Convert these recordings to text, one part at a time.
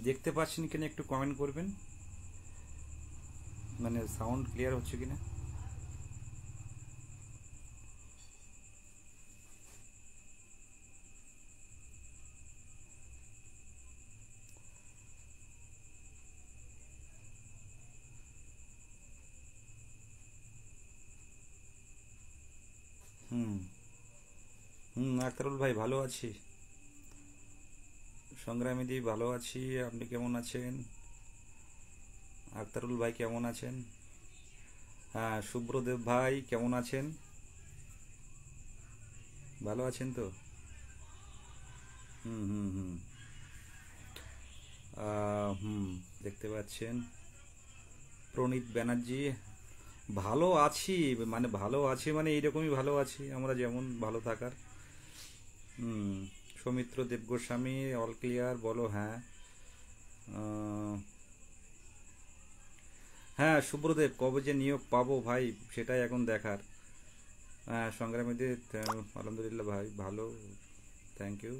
দেখতে পাচ্ছেন কিনা একটু কমেন্ট করবেন, মানে সাউন্ড ক্লিয়ার হচ্ছে কিনা। হুম হুম, আক্তারুল ভাই ভালো আছি। সংগ্রামীদি ভালো আছি, আপনি কেমন আছেন? আক্তারুল ভাই কেমন আছেন? হ্যাঁ, শুভ্রদেব ভাই কেমন আছেন? ভালো আছেন তো? হুম হুম হুম। হুম, দেখতে পাচ্ছেন প্রণীত ব্যানার্জি। ভালো আছি, মানে ভালো আছি মানে এইরকমই ভালো আছি আমরা, যেমন ভালো থাকার। হুম। সৌমিত্র দেবগোস্বামী অল ক্লিয়ার বলো, হ্যাঁ। আহ, হ্যাঁ শুভ্রদেব, কবে যে নিয়োগ পাবো ভাই সেটাই এখন দেখার। হ্যাঁ সংগ্রামীদের আলহামদুলিল্লাহ ভাই ভালো, থ্যাংক ইউ।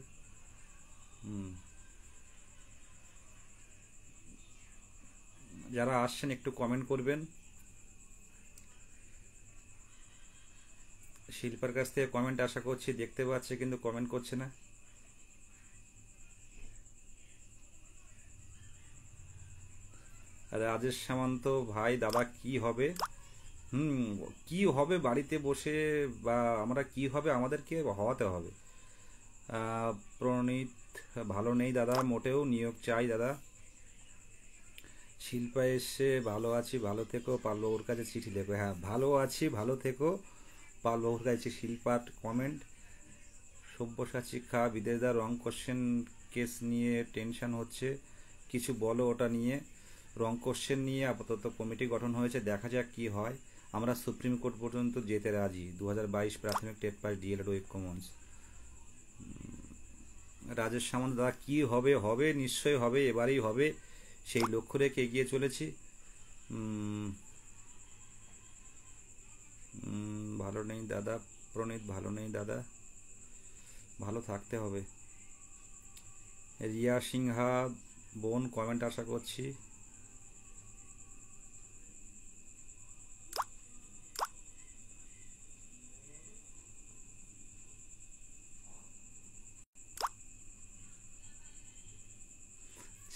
হুম। যারা আসছেন একটু কমেন্ট করবেন। শিল্পার কাছ থেকে কমেন্ট আশা করছি, দেখতে পাচ্ছে কিন্তু কমেন্ট করছে না। আর রাজেশ সামন্ত ভাই, দাদা কি হবে? হুম। কি হবে বাড়িতে বসে, বা আমরা কি হবে আমাদেরকে হওয়াতে হবে। প্রণীত ভালো নেই দাদা, মোটেও নিয়োগ চাই দাদা। শিল্পা এসে ভালো আছি ভালো থেকো পারবাবুর কাছে চিঠি লেখো, হ্যাঁ ভালো আছি ভালো থেকো পারবাবুর কাছে। শিল্পার কমেন্ট। সব্যসাচী খা বিদেশদার রং কোশ্চেন কেস নিয়ে টেনশন হচ্ছে, কিছু বলো ওটা নিয়ে। রং কোশ্চেন নিয়ে আপাতত কমিটি গঠন হয়েছে, দেখা যাক কি হয়। আমরা সুপ্রিম কোর্ট পর্যন্ত যেতে রাজি। 2022 প্রাথমিক টেট পাস ডিএলএড উইথ কমন্স। রাজেশ সামন্ত দাদা কি হবে? হবে নিশ্চয়ই হবে, এবারেই হবে, সেই লক্ষ্য রেখে এগিয়ে চলেছি। উম, ভালো নেই দাদা। প্রণীত ভালো নেই দাদা, ভালো থাকতে হবে। রিয়া সিংহা বোন কমেন্ট আশা করছি।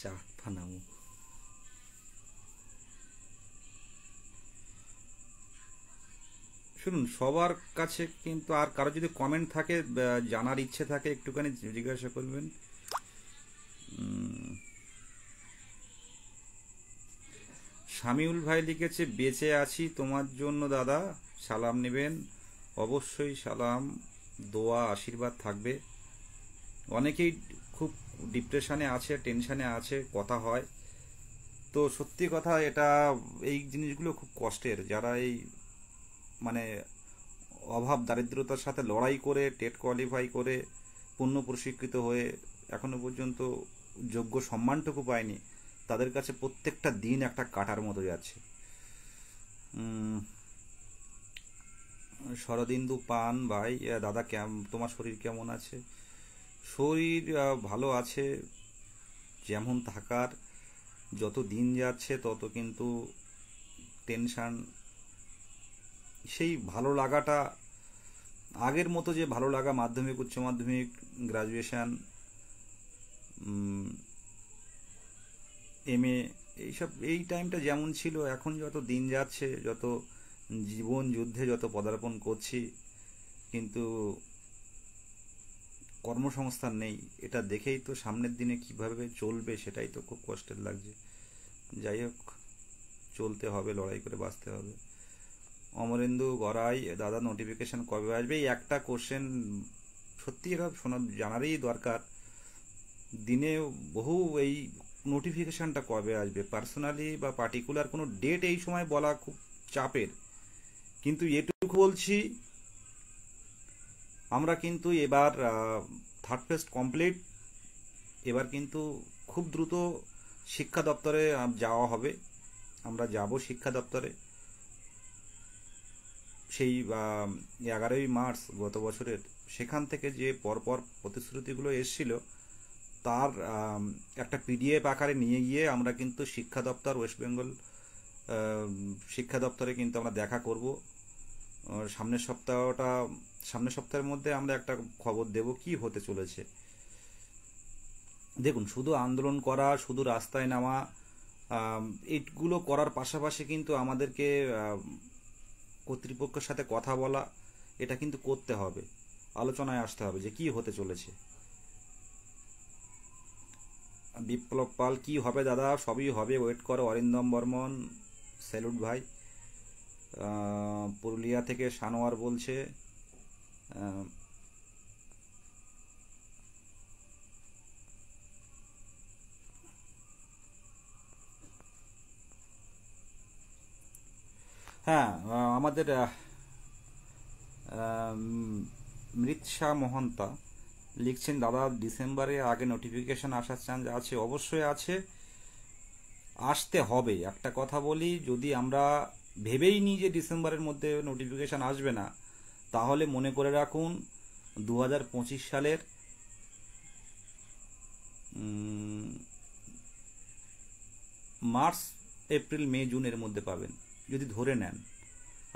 চা ফানামু। শুনুন, সবার কাছে কিন্তু, আর কারো যদি কমেন্ট থাকে জানার ইচ্ছে থাকে একটুখানি জিজ্ঞাসা করবেন। উম, শামিউল ভাই লিখেছে বেঁচে আছি তোমার জন্য দাদা, সালাম নেবেন। অবশ্যই সালাম, দোয়া আশীর্বাদ থাকবে। অনেকেই খুব ডিপ্রেশনে আছে, টেনশনে আছে, কথা হয় তো সত্যি কথা এটা। এই জিনিসগুলো খুব কষ্টের, যারা এই মানে অভাব দারিদ্রতার সাথে লড়াই করে টেট কোয়ালিফাই করে পূর্ণ প্রশিক্ষিত হয়ে এখনো পর্যন্ত যোগ্য সম্মানটুকু পায়নি, তাদের কাছে প্রত্যেকটা দিন একটা কাটার মতো যাচ্ছে। উম, শরদিন্দু পান ভাই, দাদা তোমার শরীর কেমন আছে? শরীর ভালো আছে, যেমন থাকার। যত দিন যাচ্ছে তত কিন্তু টেনশন, সেই ভালো লাগাটা, আগের মতো যে ভালো লাগা মাধ্যমিক উচ্চ মাধ্যমিক গ্রাজুয়েশন এমএ এইসব এই টাইমটা যেমন ছিল, এখন যত দিন যাচ্ছে, যত জীবন যুদ্ধে যত পদার্পণ করছি, কিন্তু কর্মসংস্থান নেই। এটা দেখেই তো সামনের দিনে কিভাবে চলবে সেটাই তো খুব কষ্টের লাগছে। যাই হোক, চলতে হবে, লড়াই করে বাঁচতে হবে। অমরেন্দু গড়াই, দাদা নোটিফিকেশন কবে আসবে? এই একটা কোশ্চেন সত্যি এটা শোনা জানারই দরকার। দিনে বহু এই নোটিফিকেশনটা কবে আসবে, পার্সোনালি বা পার্টিকুলার কোনো ডেট এই সময় বলা খুব চাপের। কিন্তু এটুকু বলছি, আমরা কিন্তু এবার থার্ড ফেজ কমপ্লিট। এবার কিন্তু খুব দ্রুত শিক্ষা দপ্তরে যাওয়া হবে, আমরা যাব শিক্ষা দপ্তরে। সেই 11ই মার্চ গত বছরের, সেখান থেকে যে পরপর প্রতিশ্রুতিগুলো এসছিল তার একটা পিডিএফ আকারে নিয়ে গিয়ে আমরা কিন্তু শিক্ষা দপ্তর, ওয়েস্ট বেঙ্গল শিক্ষা দপ্তরে কিন্তু আমরা দেখা করব। সামনের সপ্তাহের মধ্যে আমরা একটা খবর দেব কি হতে চলেছে। দেখুন, শুধু আন্দোলন করা, শুধু রাস্তায় নামা, এইগুলো করার পাশাপাশি কিন্তু আমাদেরকে কর্তৃপক্ষের সাথে কথা বলা, এটা কিন্তু করতে হবে, আলোচনায় আসতে হবে যে কি হতে চলেছে। বিপ্লব পাল, কি হবে দাদা? সবই হবে, ওয়েট করো। অরিন্দম বর্মন, স্যালুট ভাই। পুরুলিয়া থেকে সানোয়ার বলছে, হ্যাঁ, আমাদের মৃৎসা মহন্তা লিখছেন, দাদা ডিসেম্বরে আগে নোটিফিকেশন আসার চান্স আছে? অবশ্যই আছে, আসতে হবে। একটা কথা বলি, যদি আমরা ভেবেই নিই যে ডিসেম্বরের মধ্যে নোটিফিকেশন আসবে না, তাহলে মনে করে রাখুন 2025 সালের মার্চ, এপ্রিল, মে, জুনের মধ্যে পাবেন, যদি ধরে নেন।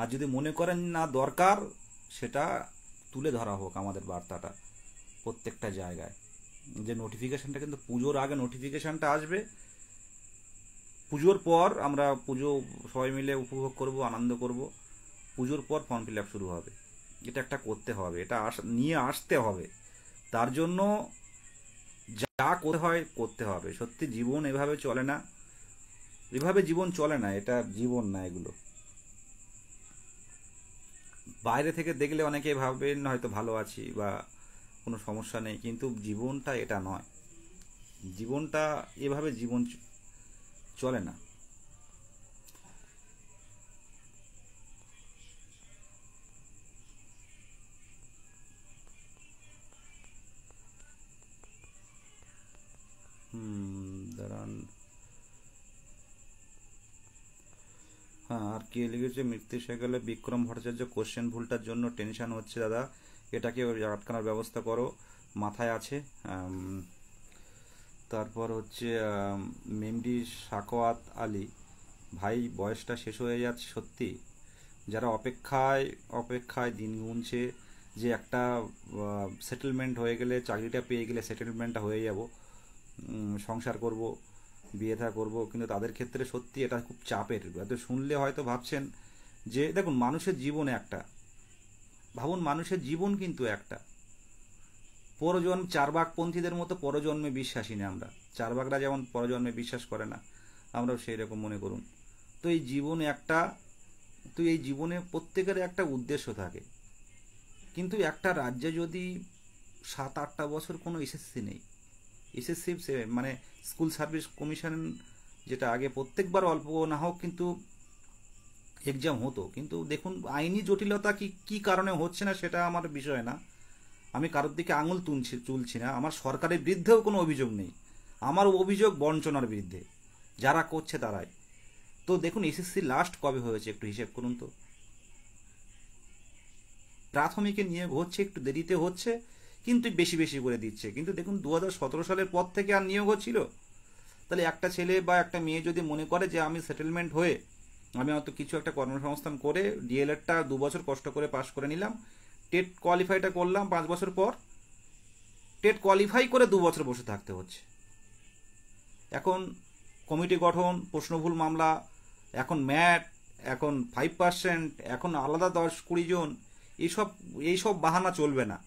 আর যদি মনে করেন না দরকার, সেটা তুলে ধরা হোক আমাদের বার্তাটা প্রত্যেকটা জায়গায়, যে নোটিফিকেশনটা কিন্তু পুজোর আগে নোটিফিকেশনটা আসবে, পুজোর পর আমরা পুজো সবাই মিলে উপভোগ করব, আনন্দ করব, পুজোর পর ফর্ম ফিল আপ শুরু হবে। এটা একটা করতে হবে, এটা নিয়ে আসতে হবে। তার জন্য যা করতে হয় করতে হবে। সত্যি জীবন এভাবে চলে না, এভাবে জীবন চলে না, এটা জীবন না। এগুলো বাইরে থেকে দেখলে অনেকে ভাবেন হয়তো ভালো আছি বা কোনো সমস্যা নেই, কিন্তু জীবনটা এটা নয়। জীবনটা এভাবে জীবন চলে না। দাঁড়ান, হ্যাঁ, আর কে লিখেছে? মৃত্যু গেলে বিক্রম ভট্টাচার্য, কোশ্চেন ভুলটার জন্য টেনশন হচ্ছে দাদা, এটাকে আটকানোর ব্যবস্থা করো, মাথায় আছে। তারপর হচ্ছে মেমডি সাকওয়াত আলী, ভাই বয়সটা শেষ হয়ে যাচ্ছে সত্যি। যারা অপেক্ষায় দিন গুনছে যে একটা সেটেলমেন্ট হয়ে গেলে, চাকরিটা পেয়ে গেলে সেটেলমেন্টটা হয়ে যাব, সংসার করব, বিয়ে থা করবো, কিন্তু তাদের ক্ষেত্রে সত্যি এটা খুব চাপের। হয়তো শুনলে হয়তো ভাবছেন যে, দেখুন মানুষের জীবন একটা, ভাবুন মানুষের জীবন কিন্তু একটা। পরজন্ম, চারবাকপন্থীদের মতো পরজন্মে বিশ্বাসী না আমরা। চারবাকরা যেমন পরজন্মে বিশ্বাস করে না, আমরাও সেই রকম মনে করুন। তো এই জীবন একটা, তো এই জীবনে প্রত্যেকের একটা উদ্দেশ্য থাকে। কিন্তু একটা রাজ্যে যদি 7-8টা বছর কোনো এসএসসি নেই, এসএসসি মানে স্কুল সার্ভিস কমিশন, যেটা আগে প্রত্যেকবার অল্প না হোক কিন্তু এক্সাম হতো, কিন্তু দেখুন আইনি জটিলতা কি কারণে হচ্ছে না সেটা আমার বিষয় না। আমি কারোর দিকে আঙুল তুলছি না, আমার সরকারের বিরুদ্ধেও কোনো অভিযোগ নেই, আমার অভিযোগ বঞ্চনার বিরুদ্ধে, যারা করছে তারাই। তো দেখুন এসএসসি লাস্ট কবে হয়েছে একটু হিসেব করুন তো। প্রাথমিকে নিয়োগ হচ্ছে, একটু দেরিতে হচ্ছে, কিন্তু বেশি বেশি করে দিচ্ছে। কিন্তু দেখুন 2017 সালের পর থেকে আর নিয়োগ হচ্ছিল। তাহলে একটা ছেলে বা একটা মেয়ে যদি মনে করে যে আমি সেটেলমেন্ট হয়ে আমি হয়তো কিছু একটা কর্মসংস্থান করে ডিএলএডটা 2 বছর কষ্ট করে পাশ করে নিলাম, টেট কোয়ালিফাইটা করলাম 5 বছর পর, টেট কোয়ালিফাই করে 2 বছর বসে থাকতে হচ্ছে। এখন কমিটি গঠন, প্রশ্নভুল মামলা, এখন ম্যাট, এখন 5%, এখন আলাদা 10-20 জন, এইসব বাহানা চলবে না,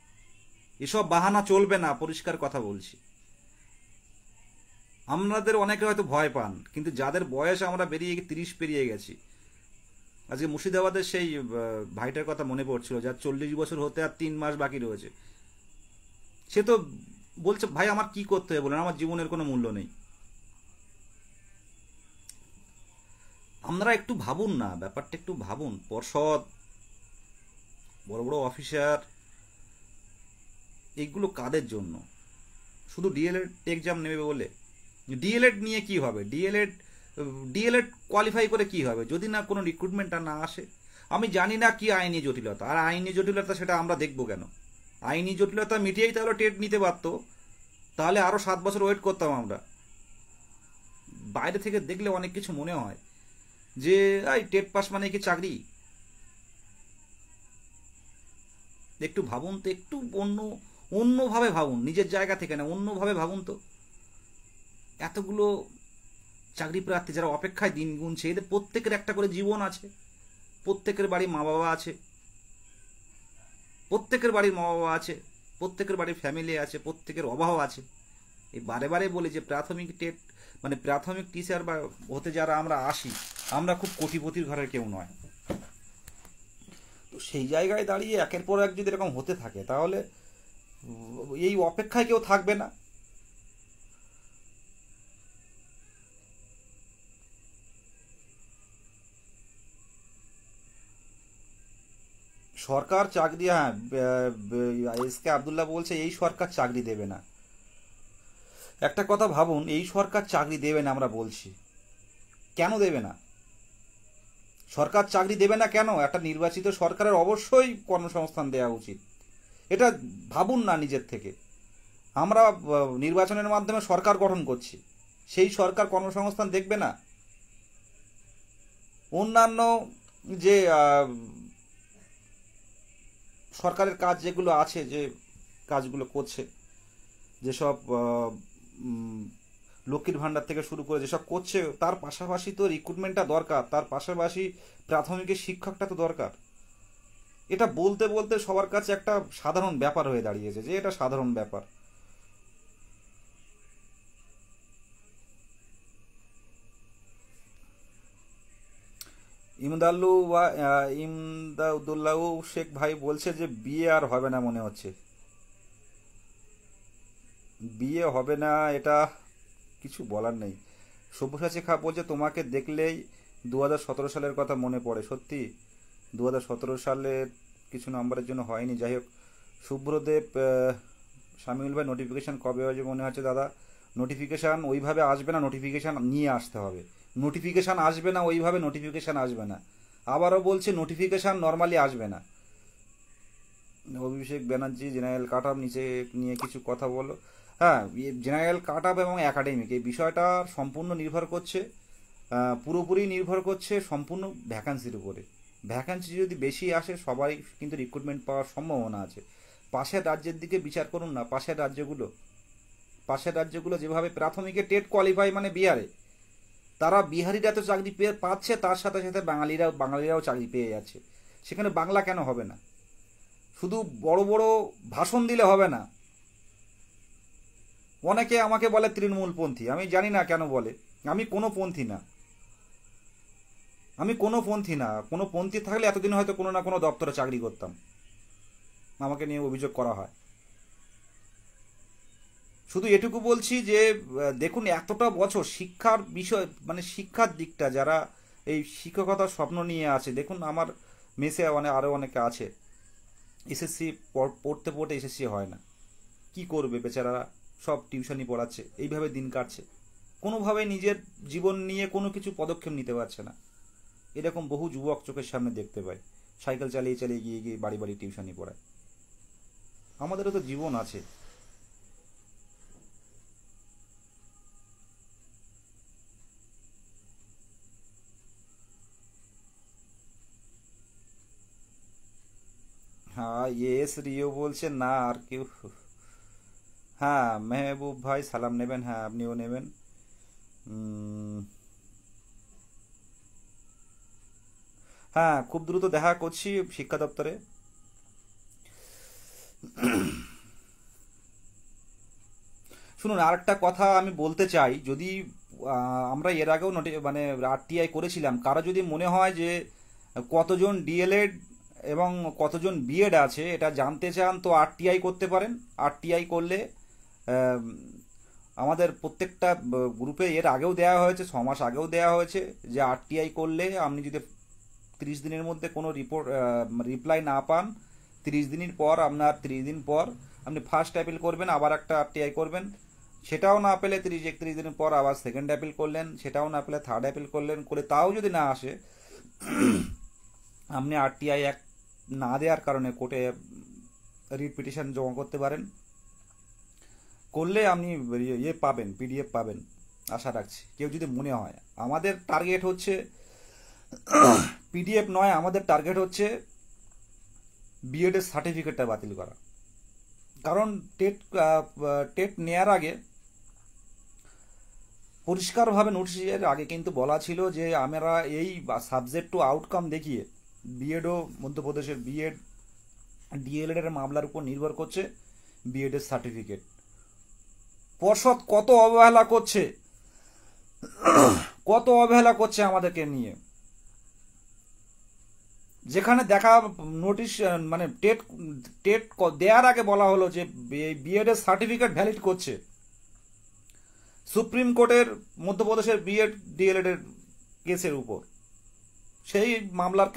এসব বাহানা চলবে না, পরিষ্কার কথা বলছি। আমাদের অনেকে হয়তো ভয় পান, কিন্তু যাদের বয়স আমরা 30 পেরিয়ে গেছি। আজকে মুর্শিদাবাদের সেই ভাইটার কথা মনে পড়ছিল, যার 40 বছর হতে আর 3 মাস বাকি রয়েছে। সে তো বলছে, ভাই আমার কি করতে হবে বলেন, আমার জীবনের কোনো মূল্য নেই। আমরা একটু ভাবুন না, ব্যাপারটা একটু ভাবুন। পর্ষদ, বড় বড় অফিসার, এইগুলো কাদের জন্য? শুধু ডিএলএড এক্সাম নেবে বলে? ডিএলএড নিয়ে কি হবে? ডিএলএড কোয়ালিফাই করে কি হবে যদি না কোনো রিক্রুটমেন্টটা না আসে? আমি জানি না কি আইনি জটিলতা, আর আইনি জটিলতা সেটা আমরা দেখবো কেন? আইনি জটিলতা মিটিয়েই তাহলে টেট নিতে পারতো, তাহলে আরও 7 বছর ওয়েট করতাম আমরা। বাইরে থেকে দেখলে অনেক কিছু মনে হয় যে এই টেট পাস মানে কি চাকরি? একটু ভাবুন তো, একটু অন্যভাবে ভাবুন, নিজের জায়গা থেকে না, অন্যভাবে ভাবুন তো। এতগুলো চাকরি প্রার্থী যারা অপেক্ষায় দিন গুনছে, এদের প্রত্যেকের একটা করে জীবন আছে, প্রত্যেকের বাড়ির মা বাবা আছে, প্রত্যেকের বাড়ির মা বাবা আছে, প্রত্যেকের বাড়ির ফ্যামিলি আছে, প্রত্যেকের অভাব আছে। এই বারে বারে বলি যে প্রাথমিক টেট মানে প্রাথমিক টিচার বা হতে যারা আমরা আসি, আমরা খুব কোটিপতির ঘরের কেউ নয়। তো সেই জায়গায় দাঁড়িয়ে একের পর এক যদি এরকম হতে থাকে, তাহলে এই অপেক্ষায় কেউ থাকবে না। সরকার চাকরি, হ্যাঁ, এসকে আবদুল্লাহ বলছে এই সরকার চাকরি দেবে না। একটা কথা ভাবুন, এই সরকার চাকরি দেবে না আমরা বলছি, কেন দেবে না? সরকার চাকরি দেবে না কেন? একটা নির্বাচিত সরকারের অবশ্যই কর্মসংস্থান দেওয়া উচিত। এটা ভাবুন না নিজের থেকে। আমরা নির্বাচনের মাধ্যমে সরকার গঠন করছি, সেই সরকার কর্মসংস্থান দেখবে না? অন্যান্য যে সরকারের কাজ যেগুলো আছে, যে কাজগুলো করছে, যেসব লক্ষ্মীর ভাণ্ডার থেকে শুরু করে যেসব করছে, তার পাশাপাশি তো রিক্রুটমেন্টটা দরকার, তার পাশাপাশি প্রাথমিকের শিক্ষকটা তো দরকার। এটা বলতে বলতে সবার কাছে একটা সাধারণ ব্যাপার হয়ে দাঁড়িয়েছে যে এটা সাধারণ ব্যাপার। ইমদাল্লু বা ইমদাউদ্দুল্লাহ শেখ ভাই বলছে যে বিয়ে আর হবে না মনে হচ্ছে। বিয়ে হবে না, এটা কিছু বলার নেই। সব্যসাচী খা বলছে তোমাকে দেখলেই 2017 সালের কথা মনে পড়ে। সত্যি 2017 সালের কিছু নাম্বারের জন্য হয়নি। যাই হোক, শুভ্রদেব শামিউল ভাই নোটিফিকেশান কবে হবে মনে হচ্ছে দাদা? নোটিফিকেশান ওইভাবে আসবে না, নোটিফিকেশান নিয়ে আসতে হবে। নোটিফিকেশান আসবে না ওইভাবে, নোটিফিকেশান আসবে না। আবারও বলছে নোটিফিকেশান নর্মালি আসবে না। অভিষেক ব্যানার্জি জেনারেল কাট আপ নিচে নিয়ে কিছু কথা বলো। হ্যাঁ, জেনারেল কাট আপ এবং একাডেমিক এই বিষয়টা সম্পূর্ণ নির্ভর করছে, পুরোপুরি নির্ভর করছে সম্পূর্ণ ভ্যাকান্সির উপরে। ভ্যাকান্সি যদি বেশি আসে সবাই কিন্তু রিক্রুটমেন্ট পাওয়ার সম্ভাবনা আছে। পাশের রাজ্যের দিকে বিচার করুন না, পাশের রাজ্যগুলো যেভাবে প্রাথমিকে টেট কোয়ালিফাই মানে বিহারে, তারা বিহারিরা তো চাকরি পেয়ে পাচ্ছে, তার সাথে সাথে বাঙালিরাও চাকরি পেয়ে যাচ্ছে। সেখানে বাংলা কেন হবে না? শুধু বড় বড় ভাষণ দিলে হবে না। অনেকে আমাকে বলে তৃণমূলপন্থী, আমি জানি না কেন বলে। আমি কোনো পন্থী না, কোনো পন্থী থাকলে এতদিন হয়তো কোনো না কোনো দপ্তরে চাকরি করতাম। আমাকে নিয়ে অভিযোগ করা হয়। শুধু এটুকু বলছি যে দেখুন, এতটা বছর শিক্ষার বিষয় মানে শিক্ষার দিকটা যারা এই শিক্ষকতার স্বপ্ন নিয়ে আছে, দেখুন আমার মেসে আরও অনেকে আছে, এসএসসি পড়তে পড়তে এসএসসি হয় না, কি করবে বেচারারা? সব টিউশনি পড়াচ্ছে, এইভাবে দিন কাটছে, কোনোভাবে নিজের জীবন নিয়ে কোনো কিছু পদক্ষেপ নিতে পারছে না। এরকম বহু যুবক চোখের সামনে দেখতে পাই, সাইকেল চালিয়ে চালিয়ে গিয়ে গিয়ে বাড়ি বাড়ি টিউশনি পড়ায়। আমাদেরও তো জীবন আছে। হ্যাঁ, এস রিও বলছে না আর কেউ। হ্যাঁ, মেহবুব ভাই সালাম নেবেন, হ্যাঁ আপনিও নেবেন। উম, হ্যাঁ, খুব দ্রুত দেখা করছি শিক্ষা দপ্তরে। শুনুন, আরেকটা কথা আমি বলতে চাই, যদি আমরা এর আগেও মানে আরটিআই করেছিলাম, কারো যদি মনে হয় যে কতজন ডিএলএড এবং কতজন বিএড আছে এটা জানতে চান, তো আরটিআই করতে পারেন। আরটিআই করলে আম, আমাদের প্রত্যেকটা গ্রুপে এর আগেও দেওয়া হয়েছে, 6 মাস আগেও দেওয়া হয়েছে, যে আরটিআই করলে আপনি যদি 30 দিনের মধ্যে কোনো রিপ্লাই না পান, 30 দিনের পর আপনার 30 দিন পর আপনি ফার্স্ট অ্যাপিল করবেন, আবার একটা আরটিআই করবেন। সেটাও না পেলে 31 দিনের পর আবার সেকেন্ড অ্যাপিল করলেন, সেটাও না পেলে থার্ড অ্যাপিল করলেন, করে তাও যদি না আসে, আপনি আরটিআই এক না দেওয়ার কারণে কোর্টে রিট পিটিশন জমা করতে পারেন। করলে আপনি ইয়ে পাবেন, পিডিএফ পাবেন আশা রাখছি। কেউ যদি মনে হয়, আমাদের টার্গেট হচ্ছে পিডিএফ নয়, আমাদের টার্গেট হচ্ছে বিএডের সার্টিফিকেটটা বাতিল করা। কারণ টেট নেয়ার আগে পরিষ্কারভাবে নোটিশের আগে কিন্তু বলা ছিল যে আমরা এই সাবজেক্ট টু আউটকাম দেখিয়ে বিএডও মধ্যপ্রদেশের বিএড ডিএলএড এর মামলার উপর নির্ভর করছে বিএডের সার্টিফিকেট। পর্ষদ কত অবহেলা করছে, কত অবহেলা করছে আমাদেরকে নিয়ে। যেখানে দেখা নোটিশ মানে টেট টেট দেওয়ার আগে বলা হলো যে বিএড এর সার্টিফিকেট ভ্যালিড করছে সুপ্রিম কোর্টের মধ্যপ্রদেশের বিএড ডিএলএড এর কেসের উপর। সেই মামলার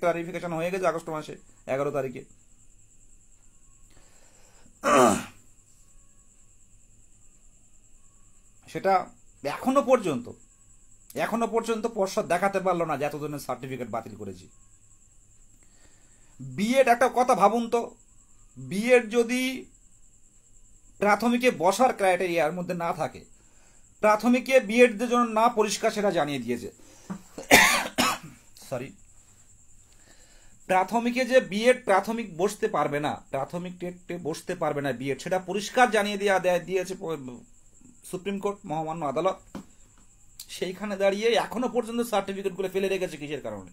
ক্লারিফিকেশন হয়ে গেছে আগস্ট মাসে 11 তারিখে। সেটা এখনো পর্যন্ত পর্ষদ দেখাতে পারলো না যে এতজনের সার্টিফিকেট বাতিল করেছি। বিএড একটা কথা ভাবুন তো, বিএড যদি প্রাথমিকে বসার ক্রাইটেরিয়ার মধ্যে না থাকে, প্রাথমিকে বিএডদের জন্য না পরিষ্কার সেটা জানিয়ে দিয়েছে। সরি, প্রাথমিকে যে বিএড প্রাথমিক বসতে পারবে না, প্রাথমিক টেটে বসতে পারবে না বিএড, সেটা পরিষ্কার জানিয়ে দিয়েছে সুপ্রিম কোর্ট মহামান্য আদালত। সেইখানে দাঁড়িয়ে এখনো পর্যন্ত সার্টিফিকেটগুলো ফেলে রেখেছে কিসের কারণে?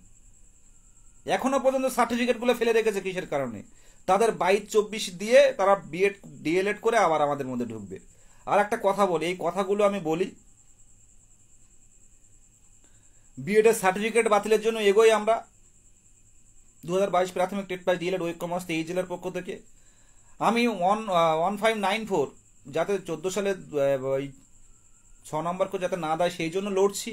কিসের কারণে? তাদের 22-24 দিয়ে তারা বিএড ডিএলএড করে আবার আমাদের মধ্যে ঢুকবে। আর একটা কথা বলি, এই কথাগুলো আমি বলি, বিএড এর সার্টিফিকেট বাতিলের জন্য এগোই আমরা। 2022 প্রাথমিক টেট পাস ডিএলএড ঐক্যমঞ্চ এই জেলার পক্ষ থেকে আমি 1594 যাতে 14 সালে 6 নম্বরকে যাতে না দেয় সেই জন্য লড়ছি।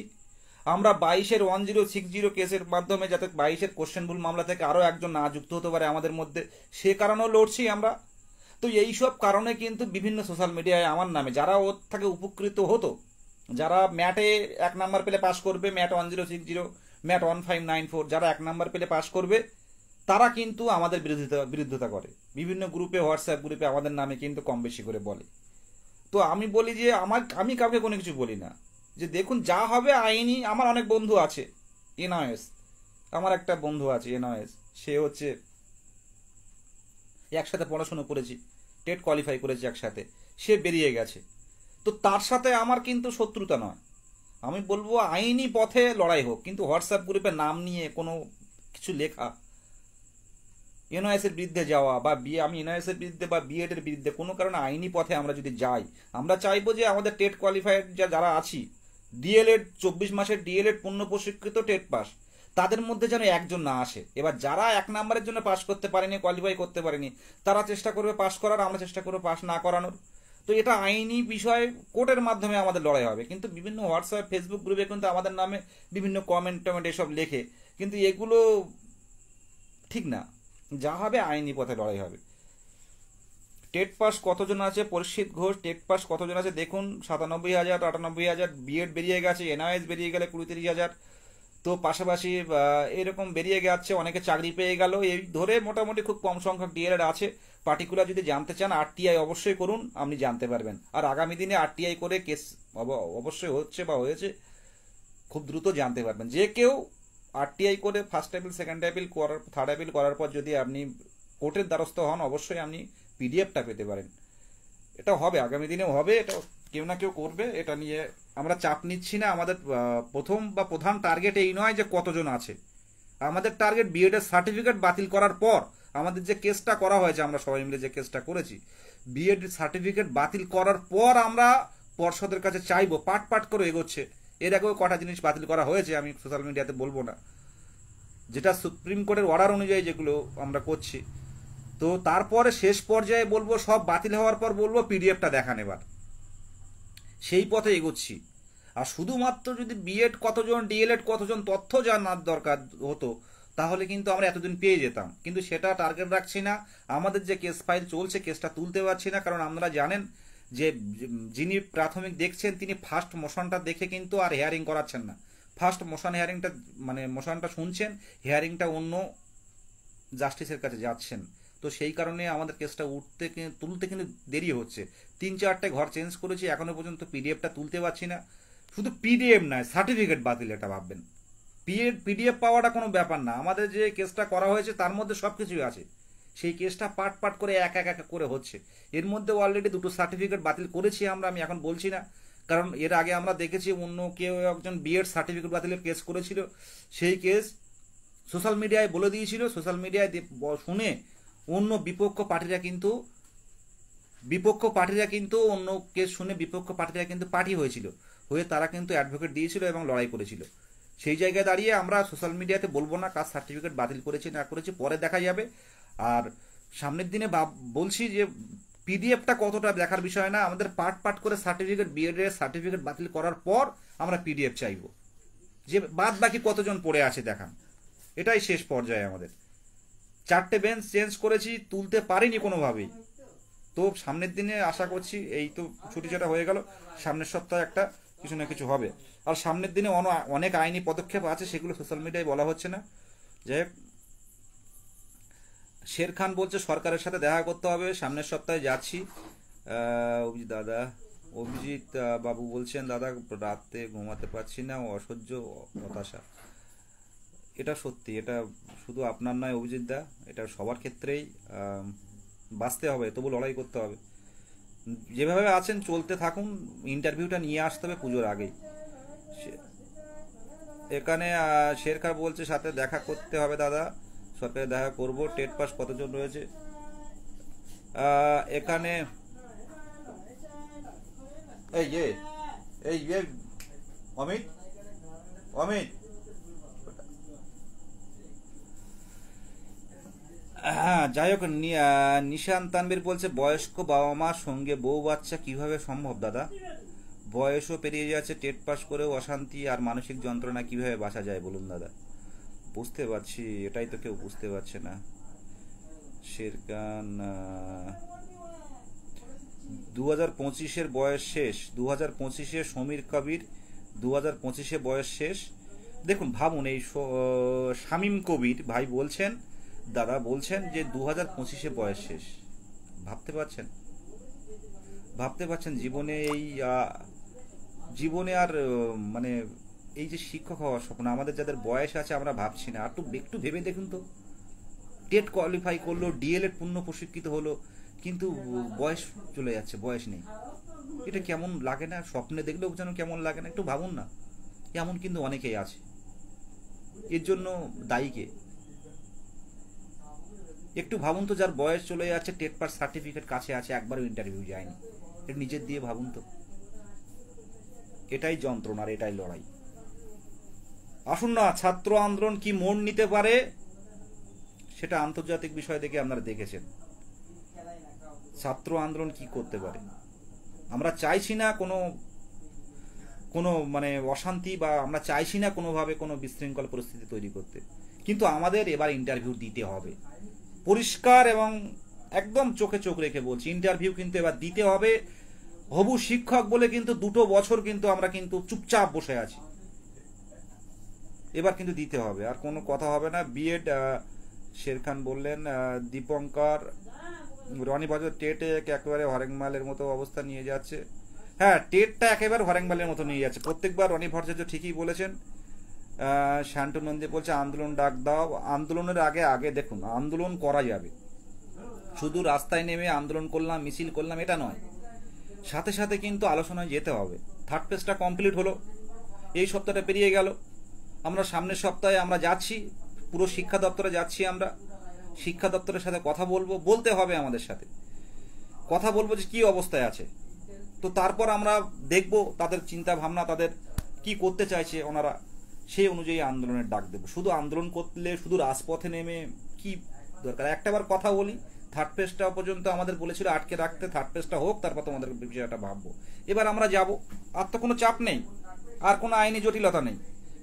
আমরা 22-এর 1060 কেসের মাধ্যমে যাতে 22-এর কোশ্চেন ভুল মামলা থেকে আরো একজন না যুক্ত হতে পারে আমাদের মধ্যে, সে কারণেও লড়ছি আমরা। তো এইসব কারণে কিন্তু বিভিন্ন সোশ্যাল মিডিয়ায় আমার নামে যারা ওর থেকে উপকৃত হতো, যারা ম্যাটে 1 নাম্বার পেলে পাস করবে, ম্যাট 1060, ম্যাট 1594, যারা 1 নাম্বার পেলে পাস করবে, তারা কিন্তু আমাদের বিরোধিতা করে। বিভিন্ন গ্রুপে, হোয়াটসঅ্যাপ গ্রুপে আমাদের নামে কিন্তু কম বেশি করে বলে। তো আমি বলি যে আমি কাউকে কোনো কিছু বলি না, যে দেখুন যা হবে আইনি। আমার অনেক বন্ধু আছে, এনআইএস, আমার একটা বন্ধু আছে এনআইএস, সে হচ্ছে একসাথে পড়াশোনা করেছি, টেট কোয়ালিফাই করেছি একসাথে, সে বেরিয়ে গেছে। তো তার সাথে আমার কিন্তু শত্রুতা নয়, আমি বলবো আইনি পথে লড়াই হোক, কিন্তু হোয়াটসঅ্যাপ গ্রুপে নাম নিয়ে কোনো কিছু লেখা, এনআইএস এর বিরুদ্ধে যাওয়া বা আমি এনআইএস এর বিরুদ্ধে বা বিএড এর বিরুদ্ধে কোনো কারণে আইনি পথে আমরা যদি যাই, আমরা চাইবো যে আমাদের টেট কোয়ালিফাইড যারা আছি, ডিএলএড 24 মাসের ডিএলএড পূর্ণ প্রশিক্ষিত টেট পাস, তাদের মধ্যে যেন একজন না আসে। এবার যারা 1 নাম্বারের জন্য পাস করতে পারেনি, কোয়ালিফাই করতে পারেনি, তারা চেষ্টা করবে পাস করার, আমরা চেষ্টা করবো পাস না করানোর। তো এটা আইনি বিষয়, কোর্টের মাধ্যমে আমাদের লড়াই হবে। কিন্তু বিভিন্ন হোয়াটসঅ্যাপ ফেসবুক গ্রুপে কিন্তু আমাদের নামে বিভিন্ন কমেন্ট এসব লেখে, কিন্তু এগুলো ঠিক না। যা হবে আইনি পথে লড়াই হবে। টেট পাস কতজন আছে? পরিচিত ঘোষ, টেট পাস কতজন আছে দেখুন, 97,000, 98,000। বিএড বেরিয়ে গেছে, এনআইএস বেরিয়ে গেলে 20-30,000। তো পাশাপাশি এরকম বেরিয়ে গেছে, অনেকে চাকরি পেয়ে গেল, এই ধরে মোটামুটি খুব কম সংখ্যক ডিএলএড আছে। পার্টিকুলার যদি জানতে চান আরটিআই অবশ্যই করুন, আপনি জানতে পারবেন। আর আগামী দিনে আরটিআই করে কেস অবশ্যই হচ্ছে বা হয়েছে, খুব দ্রুত জানতে পারবেন। যে কেউ আরটিআই করে first appeal, second appeal, third appeal করার পর যদি আপনি কোর্টের দ্বারস্থ হন, অবশ্যই আপনি পিডিএফটা পেতে পারেন। এটা হবে, আগামী দিনেও হবে, এটা কেউ না কেউ করবে। এটা নিয়ে আমরা চাপ নিচ্ছি না। আমাদের প্রথম বা প্রধান টার্গেট এই নয় যে কতজন আছে, আমাদের টার্গেট বিএড এর সার্টিফিকেট বাতিল করার পর, আমাদের যে কেসটা করা হয়েছে, আমরা সবাই মিলে যে কেসটা করেছি, বিএড সার্টিফিকেট বাতিল করার পর আমরা পর্ষদের কাছে চাইবো, পাট করে এগোচ্ছে। এর আগেও কটা জিনিস বাতিল করা হয়েছে, আমি সোশ্যাল মিডিয়াতে বলবো না, যেটা সুপ্রিম কোর্টের অর্ডার অনুযায়ী যেগুলো আমরা করছি। তো তারপরে শেষ পর্যায়ে বলবো, সব বাতিল হওয়ার পর বলবো পিডিএফটা দেখান, এবার সেই পথে এগোচ্ছি। আর শুধুমাত্র যদি বিএড কতজন, ডিএলএড কতজন তথ্য জানার দরকার হতো, তাহলে কিন্তু আমরা এতদিন পেয়ে যেতাম। কিন্তু সেটা টার্গেট রাখছি না। আমাদের যে কেস ফাইল চলছে, কেসটা তুলতে পারছি না, কারণ আপনারা জানেন যে যিনি প্রাথমিক দেখছেন তিনি ফার্স্ট মোশনটা দেখে কিন্তু আর হিয়ারিং করাচ্ছেন না। ফার্স্ট মোশন হিয়ারিংটা, মানে মোশনটা শুনছেন, হিয়ারিংটা অন্য জাস্টিসের কাছে যাচ্ছেন। তো সেই কারণে আমাদের কেসটা তুলতে কিন্তু দেরি হচ্ছে। 3-4টে ঘর চেঞ্জ করেছি, এখনো পর্যন্ত পিডিএফটা তুলতে পারছি না। শুধু পিডিএফ নয়, সার্টিফিকেট বাতিল, এটা ভাববেন। পিডিএফ পাওয়াটা কোনো ব্যাপার না, আমাদের যে কেসটা করা হয়েছে তার মধ্যে সব কিছুই আছে। সেই কেসটা পার্ট পার্ট করে এক এক করে হচ্ছে। এর মধ্যে অলরেডি 2টো সার্টিফিকেট বাতিল করেছি আমরা, আমি এখন বলছি না, কারণ এর আগে আমরা দেখেছি অন্য কেউ একজন বিএড সার্টিফিকেট বাতিলের কেস করেছিল। সেই কেস সোশ্যাল মিডিয়ায় বলে দিয়েছিল, সোশ্যাল মিডিয়ায় শুনে অন্য বিপক্ষ পার্টিরা কিন্তু অন্য কেস শুনে বিপক্ষ পার্টিরা কিন্তু পার্টি হয়েছিল, হয়ে তারা কিন্তু অ্যাডভোকেট দিয়েছিল এবং লড়াই করেছিল। সেই জায়গায় দাঁড়িয়ে আমরা সোশ্যাল মিডিয়াতে বলবো না কার সার্টিফিকেট বাতিল করেছি না করেছি, পরে দেখা যাবে। আর সামনের দিনে বলছি যে পিডিএফটা কতটা দেখার বিষয় না, আমাদের পার্ট পার্ট করে সার্টিফিকেট, বিএড এর সার্টিফিকেট বাতিল করার পর আমরা পিডিএফ চাইব, যে বাদ বাকি কতজন পড়ে আছে দেখান। এটাই শেষ পর্যায়ে আমাদের। 4টে বেঞ্চ চেঞ্জ করেছি, তুলতে পারিনি কোনোভাবেই। তো সামনের দিনে আশা করছি, এই তো ছুটি যেটা হয়ে গেল, সামনের সপ্তাহে একটা কিছু না কিছু হবে। আর সামনের দিনে অনেক আইনি পদক্ষেপ আছে, সেগুলো সোশ্যাল মিডিয়ায় বলা হচ্ছে না। যাই হোক, শের খান বলছে সরকারের সাথে দেখা করতে হবে, সামনের সপ্তাহে যাচ্ছি। অভিজিৎ বাবু বলছেন দাদা রাতে ঘুমাতে পারছি না, অসহ্য হতাশা। এটা সত্যি, এটা শুধু আপনার নয় অভিজিৎ দা, এটা সবার ক্ষেত্রেই। বাঁচতে হবে, তবু লড়াই করতে হবে। যেভাবে আছেন চলতে থাকুন, ইন্টারভিউটা নিয়ে আসতে হবে পুজোর আগেই। এখানে শেরখান বলছে সাথে দেখা করতে হবে দাদা, সরকারে দেখা করব। টেট পাস কতজন রয়েছে এখানে? এই অমিত হ্যাঁ, যাই হোক, নিশান তানবীর বলছে বয়স্ক বাবা মার সঙ্গে বউ বাচ্চা কিভাবে সম্ভব দাদা? বয়সও পেরিয়ে যাচ্ছে, টেট পাস করেও অশান্তি আর মানসিক যন্ত্রণা, কিভাবে বাঁচা যায় বলুন দাদা? বুঝতে পারছি, এটাই তো কেউ বুঝতে পারছে না। শেরখান 2025-এর বয়স শেষ, 2025-এ সমীর কবির 2025-এ বয়স শেষ। দেখুন, ভাবুন, এই শামীম কবির ভাই বলছেন, দাদা বলছেন যে 2025-এ বয়স শেষ। ভাবতে পারছেন জীবনে আর মানে এই যে শিক্ষক হওয়ার স্বপ্ন, আমাদের যাদের বয়স আছে আমরা ভাবছি না। একটু ভেবে দেখুন তো, টেট কোয়ালিফাই করলো, ডিএলএড পূর্ণ প্রশিক্ষিত হলো, কিন্তু বয়স চলে যাচ্ছে, বয়স নেই। এটা কেমন লাগে না? স্বপ্নে দেখলেও যেন কেমন লাগে না, একটু ভাবুন না। এমন কিন্তু অনেকেই আছে। এর জন্য দায়ী কে? একটু ভাবুন তো, যার বয়স চলে যাচ্ছে, টেট পাস সার্টিফিকেট কাছে আছে, একবারও ইন্টারভিউ যায়নি, এটা নিজের দিয়ে ভাবুন তো। এটাই যন্ত্রণা আর এটাই লড়াই। আসুন না, ছাত্র আন্দোলন কি মোড় নিতে পারে সেটা আন্তর্জাতিক বিষয় দেখে আপনারা দেখেছেন। ছাত্র আন্দোলন কি করতে পারে। আমরা চাইছি না কোনো মানে অশান্তি, বা আমরা চাইছি না কোনোভাবে কোনো বিশৃঙ্খল পরিস্থিতি তৈরি করতে, কিন্তু আমাদের এবার ইন্টারভিউ দিতে হবে। পরিষ্কার এবং একদম চোখে চোখ রেখে বলছি, ইন্টারভিউ কিন্তু এবার দিতে হবে। হবু শিক্ষক বলে কিন্তু 2 বছর কিন্তু আমরা কিন্তু চুপচাপ বসে আছি, এবার কিন্তু দিতে হবে, আর কোনো কথা হবে না। বিএড শেরখান বললেন, দীপঙ্কর রনি বাজার টেটে একেবারে হরেংমালের মতো অবস্থা নিয়ে যাচ্ছে। হ্যাঁ, টেটটা একেবারে হরেংমালের মতো নিয়ে যাচ্ছে প্রত্যেকবার। রনি ভট্টাচার্য ঠিকই বলেছেন। শান্তু নন্দী বলছে আন্দোলন ডাক দাও। আন্দোলনের আগে দেখুন, আন্দোলন করা যাবে, শুধু রাস্তায় নেমে আন্দোলন করলাম, মিছিল করলাম, এটা নয়। সাথে সাথে কিন্তু আলোচনায় যেতে হবে। 3rd ফেজটা কমপ্লিট হলো, এই সপ্তাহটা পেরিয়ে গেল। আমরা সামনের সপ্তাহে আমরা যাচ্ছি, পুরো শিক্ষা দপ্তরে যাচ্ছি। আমরা শিক্ষা দপ্তরের সাথে কথা বলতে হবে, আমাদের সাথে কথা বলবো যে কি অবস্থায় আছে। তো তারপর আমরা দেখব তাদের চিন্তা ভাবনা, তাদের কি করতে চাইছে ওনারা, সেই অনুযায়ী আন্দোলনের ডাক দেব। শুধু আন্দোলন করলে, শুধু রাজপথে নেমে কি দরকার? একটাবার কথা বলি, 3rd ফেজটা পর্যন্ত আমাদের বলেছিল আটকে রাখতে, 3rd ফেজটা হোক, তারপর তোমাদের বিষয়টা ভাববো। এবার আমরা যাব, আর তো কোনো চাপ নেই, আর কোনো আইনি জটিলতা নেই।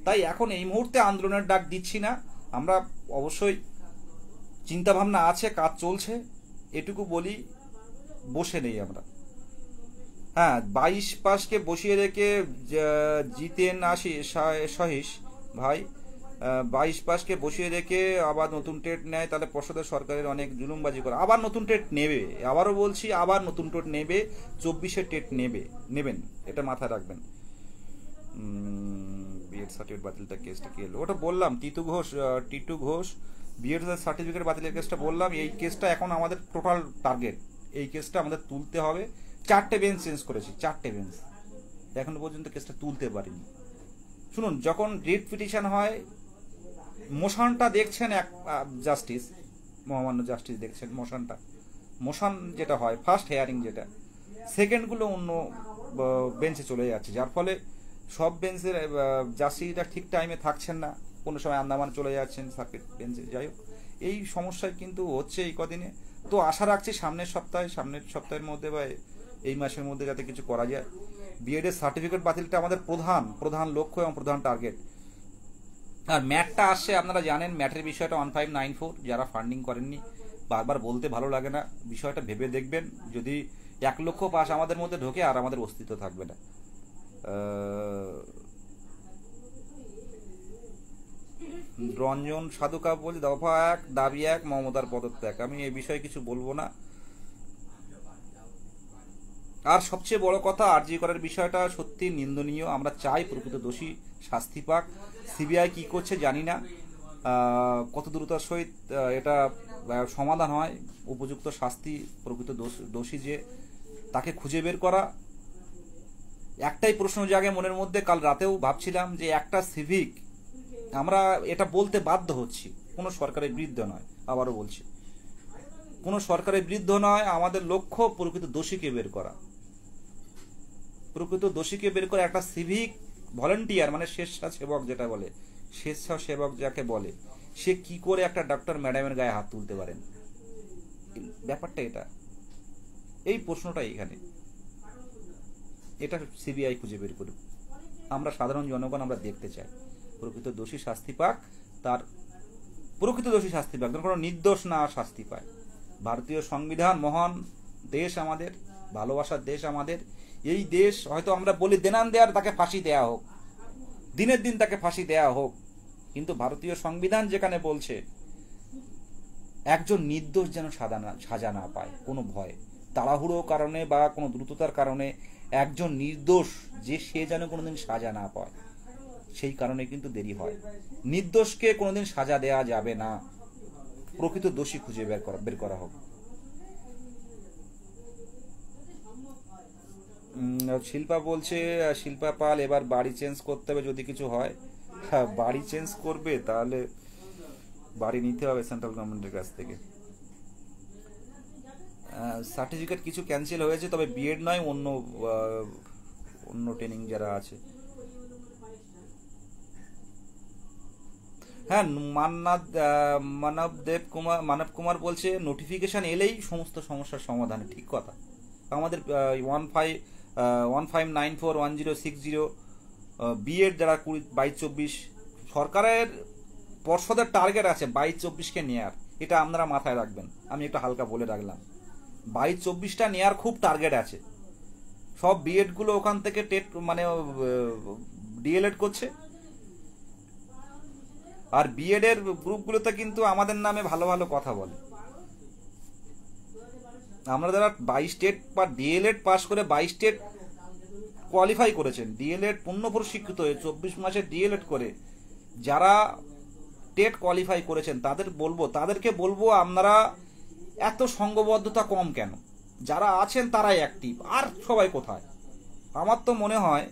তাই এখন এই মুহূর্তে আন্দোলনের ডাক দিচ্ছি না। আমরা অবশ্যই চিন্তা ভাবনা আছে, কাজ চলছে, এটুকু বলি, বসে নেই আমরা। হ্যাঁ, 22 পাসকে বসিয়ে রেখে জিতেন সহিস ভাই, 22 পাসকে বসিয়ে রেখে আবার নতুন টেট নেয়, তাহলে পর্ষদের সরকারের অনেক জুলুমবাজি করে। আবার নতুন টেট নেবে, আবারও বলছি আবার নতুন টেট নেবে, 24-এর টেট নেবেন, এটা মাথায় রাখবেন। বিএড সার্টিফিকেট বাতিলটা কেসটা কি এলো, ওটা বললাম। টিটু ঘোষ বিএড সার্টিফিকেট বাতিলের কেসটা বললাম। এই কেসটা এখন আমাদের টোটাল টার্গেট, এই কেসটা আমাদের তুলতে হবে। 4টে বেঞ্চ চেঞ্জ করেছি, 4টে বেঞ্চ, এখনো পর্যন্ত কেসটা তুলতে পারিনি। শুনুন, যখন রিট পিটিশন হয়, মোশনটা দেখছেন এক জাস্টিস, মহামান্য জাস্টিস দেখছেন মোশন যেটা হয় ফার্স্ট হেয়ারিং, যেটা সেকেন্ডগুলো অন্য বেঞ্চে চলে যাচ্ছে, যার ফলে সব বেঞ্চের জাস্টিসরা ঠিক টাইমে থাকছেন না, কোনো সময় আন্দামান চলে যাচ্ছেন সার্কিট বেঞ্চে। যাই হোক, এই সমস্যায় কিন্তু হচ্ছে এই কদিনে। তো আশা রাখছি সামনের সপ্তাহের মধ্যে বা এই মাসের মধ্যে যাতে কিছু করা যায়। বিএড এর সার্টিফিকেট বাতিলটা আমাদের প্রধান লক্ষ্য এবং প্রধান টার্গেট। আর ম্যাটটা আসছে, আপনারা জানেন ম্যাটের বিষয়টা 1594, যারা ফান্ডিং করেননি, বারবার বলতে ভালো লাগে না, বিষয়টা ভেবে দেখবেন। যদি 1 লক্ষ পাস আমাদের মধ্যে ঢোকে, আর আমাদের অস্তিত্ব থাকবে না। রঞ্জন সাধুকা বলছে দফা 1 দাবি 1 মমতার পদত্যাগ। আমি এই বিষয়ে কিছু বলবো না। আর সবচেয়ে বড় কথা, আরজি করার বিষয়টা সত্যি নিন্দনীয়। আমরা চাই প্রকৃত দোষী শাস্তি পাক। সিবিআই কি করছে জানি না, কত দ্রুতার সহিত এটা সমাধান হয়, উপযুক্ত শাস্তি, প্রকৃত দোষী যে তাকে খুঁজে বের করা। একটাই প্রশ্ন জাগে মনের মধ্যে, কাল রাতেও ভাবছিলাম যে একটা সিভিক, আমরা এটা বলতে বাধ্য হচ্ছি, কোনো সরকারের বিরুদ্ধে নয়, আবারও বলছি কোনো সরকারের বিরুদ্ধে নয়, আমাদের লক্ষ্য প্রকৃত দোষীকে বের করা। প্রকৃত দোষীকে বের করে একটা সিভিক ভলেন্টিয়ার, মানে স্বেচ্ছাসেবক যেটা বলে, স্বেচ্ছাসেবক যাকে বলে, সে কি করে একটা ডক্টর ম্যাডামের গায়ে হাত তুলতে পারেন? ব্যাপারটা এটা, এই প্রশ্নটা এখানে, এটা সিবিআই খুঁজে বের করুক। আমরা সাধারণ জনগণ আমরা দেখতে চাই প্রকৃত দোষী শাস্তি পাক, তার প্রকৃত দোষী শাস্তি পাক, কোনো নির্দোষ না শাস্তি পায়। ভারতীয় সংবিধান মহান দেশ আমাদের, ভালোবাসার দেশ আমাদের। এই দেশ হয়তো আমরা বলি দেনান দেয়ার, তাকে ফাঁসি দেয়া হোক, দিনের দিন তাকে ফাঁসি দেয়া হোক, কিন্তু ভারতীয় সংবিধান যেখানে বলছে একজন নির্দোষ যেন সাজা না পায় কোনো ভয়, তাড়াহুড়োর কারণে বা কোনো দ্রুততার কারণে একজন নির্দোষ যে সে যেন কোনোদিন সাজা না পায়, সেই কারণে কিন্তু দেরি হয়। নির্দোষকে কোনোদিন সাজা দেয়া যাবে না, প্রকৃত দোষী খুঁজে বের করা হোক। শিল্পা বলছে, শিল্পা পাল, এবার বাড়ি চেঞ্জ করতে হবে যদি কিছু হয়। হ্যাঁ, বাড়ি চেঞ্জ করবে তাহলে বাড়ি নিতে হবে সেন্ট্রাল গভর্নমেন্টের কাছ থেকে। সার্টিফিকেট কিছু ক্যান্সেল হয়েছে, তবে বিএড নয়, অন্য ট্রেনিং যারা আছে। হ্যাঁ, মানব কুমার বলছে নোটিফিকেশন এলেই সমস্ত সমস্যার সমাধান। ঠিক কথা। আমাদের 15941060 বিএড যারা 22-24 সরকারের পর্ষদের টার্গেট আছে 22-24কে নেয়ার, এটা আপনারা মাথায় রাখবেন। আমি একটু হালকা বলে রাখলাম, 22-24টা নেয়ার খুব টার্গেট আছে। সব বিএড গুলো ওখান থেকে টেট মানে ডিএলএড করছে, আর বিএড এর গ্রুপগুলোতে কিন্তু আমাদের নামে ভালো ভালো কথা বলে। আমরা যারা 22 টেট বা ডিএলএড পাস করে 22 টেট কোয়ালিফাই করেছেন, ডিএলএড পূর্ণ প্রশিক্ষিত হয়ে 24 মাসে ডিএলএড করে যারা টেট কোয়ালিফাই করেছেন, তাদেরকে বলবো আপনারা এত সংঘবদ্ধতা কম কেন? যারা আছেন তারাই অ্যাক্টিভ, আর সবাই কোথায়? আমার তো মনে হয়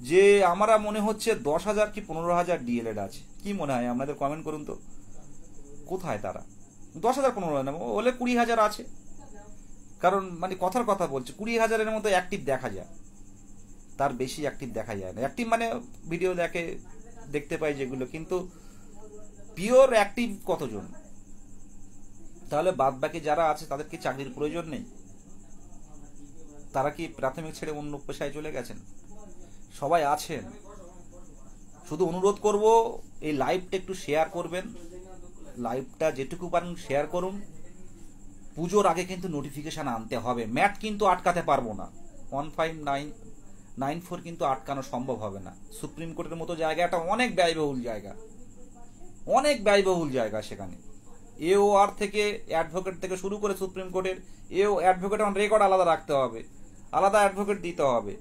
যে মনে হচ্ছে 10,000 কি 15,000 ডিএলএড আছে। কি মনে হয় আপনাদের? কমেন্ট করুন তো, কোথায় তারা? 10,000 15,000 না হলে 20,000 আছে। কারণ মানে কথার কথা বলছে, 20,000-এর মতো অ্যাক্টিভ দেখা যায়, তার বেশি অ্যাক্টিভ দেখা যায় না। অ্যাক্টিভ মানে ভিডিও দেখতে পাই যেগুলো, কিন্তু পিওর অ্যাক্টিভ কতজন? তাহলে বাদ বাকি যারা আছে তাদের কি চাকরির প্রয়োজন নেই? তারা কি প্রাথমিক ছেড়ে অন্য পেশায় চলে গেছেন? সবাই আছেন। শুধু অনুরোধ করব, এই লাইভটা একটু শেয়ার করবেন, লাইভটা যেটুকু পারেন শেয়ার করুন। পুজোর আগে কিন্তু নোটিফিকেশন আনতে হবে, ম্যাট কিন্তু আটকাতে পারবো না। 9/4 কিন্তু আটকানো সম্ভব হবে না। সুপ্রিম কোর্টের মতো জায়গাটা অনেক ব্যয়বহুল জায়গা, অনেক ব্যয়বহুল জায়গা। সেখানে AOR থেকে অ্যাডভোকেট থেকে শুরু করে সুপ্রিম কোর্টের অ্যাডভোকেট অন রেকর্ড আলাদা রাখতে হবে, আলাদা অ্যাডভোকেট দিতে হবে,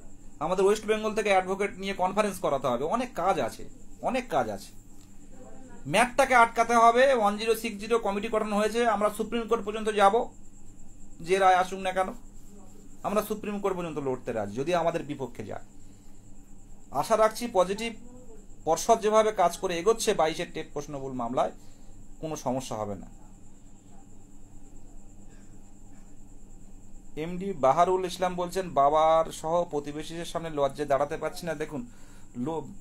আমাদের ওয়েস্ট বেঙ্গল থেকে অ্যাডভোকেট নিয়ে কনফারেন্স করাতে হবে, অনেক কাজ আছে, অনেক কাজ আছে। ম্যাটটাকে আটকাতে হবে। 1060 কমিটি গঠন হয়েছে, আমরা সুপ্রিম কোর্ট পর্যন্ত যাব, যে রায় আসুক না কেন আমরা সুপ্রিম কোর্ট পর্যন্ত লড়তে রাজি, যদি আমাদের বিপক্ষে যায়। আশা রাখছি পজিটিভ, পর্ষদ যেভাবে কাজ করে এগোচ্ছে 22-এর টেট প্রশ্নবুল মামলায়, কোনো সমস্যা হবে না। এমডি বাহারুল ইসলাম বলছেন, বাবার সহ প্রতিবেশীদের সামনে লজ্জায় দাঁড়াতে পারছি না। দেখুন,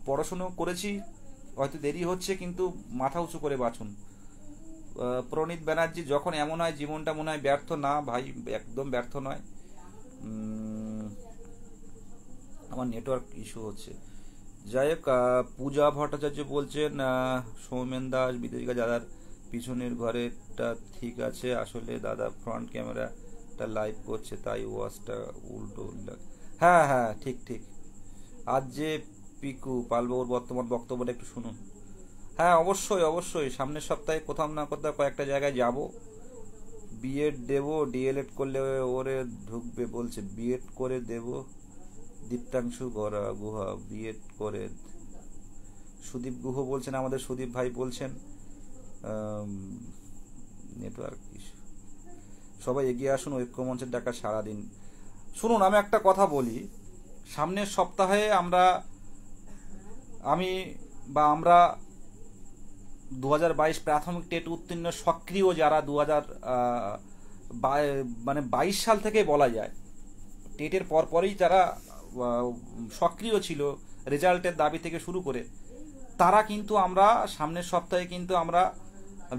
পড়াশুনো করেছি, হয়তো দেরি হচ্ছে, কিন্তু মাথা উঁচু করে বাঁচুন। প্রণীত ব্যানার্জি, যখন এমন হয় জীবনটা মনে হয় ব্যর্থ। না ভাই, একদম ব্যর্থ নয়। আমার নেটওয়ার্ক ইস্যু হচ্ছে। যাই হোক, পূজা ভট্টাচার্য বলছেন, সৌমেন দাস বিদেশিকা দাদার পিছনের ঘরেরটা ঠিক আছে, আসলে দাদা ফ্রন্ট ক্যামেরাটা লাইভ করছে তাই ওয়াজটা উল্টো। হ্যাঁ হ্যাঁ, ঠিক ঠিক। আজ যে পিকু পালবাবুর বর্তমান বক্তব্যটা একটু শুনুন। হ্যাঁ, অবশ্যই অবশ্যই, সামনের সপ্তাহে কোথাও না কোথাও কয়েকটা জায়গায় যাব। বিএড দেব, ডিএলএড করলে ওরে ঢুকবে বলছে, বিএড করে দেব। দীপ্তাংশু গুহা বিএড করে। সুদীপ গুহ বলছেন, আমাদের সুদীপ ভাই বলছেন। Network issue. সবাই এগিয়ে আসুন, ঐক্যমঞ্চের ডাকা সারাদিন। শুনুন, আমি একটা কথা বলি, সামনের সপ্তাহে আমরা 2022 প্রাথমিক টেট উত্তীর্ণ সক্রিয় যারা 22 সাল থেকে বলা যায়, টেটের পরপরই যারা সক্রিয় ছিল রেজাল্টের দাবি থেকে শুরু করে, তারা কিন্তু আমরা সামনের সপ্তাহে কিন্তু আমরা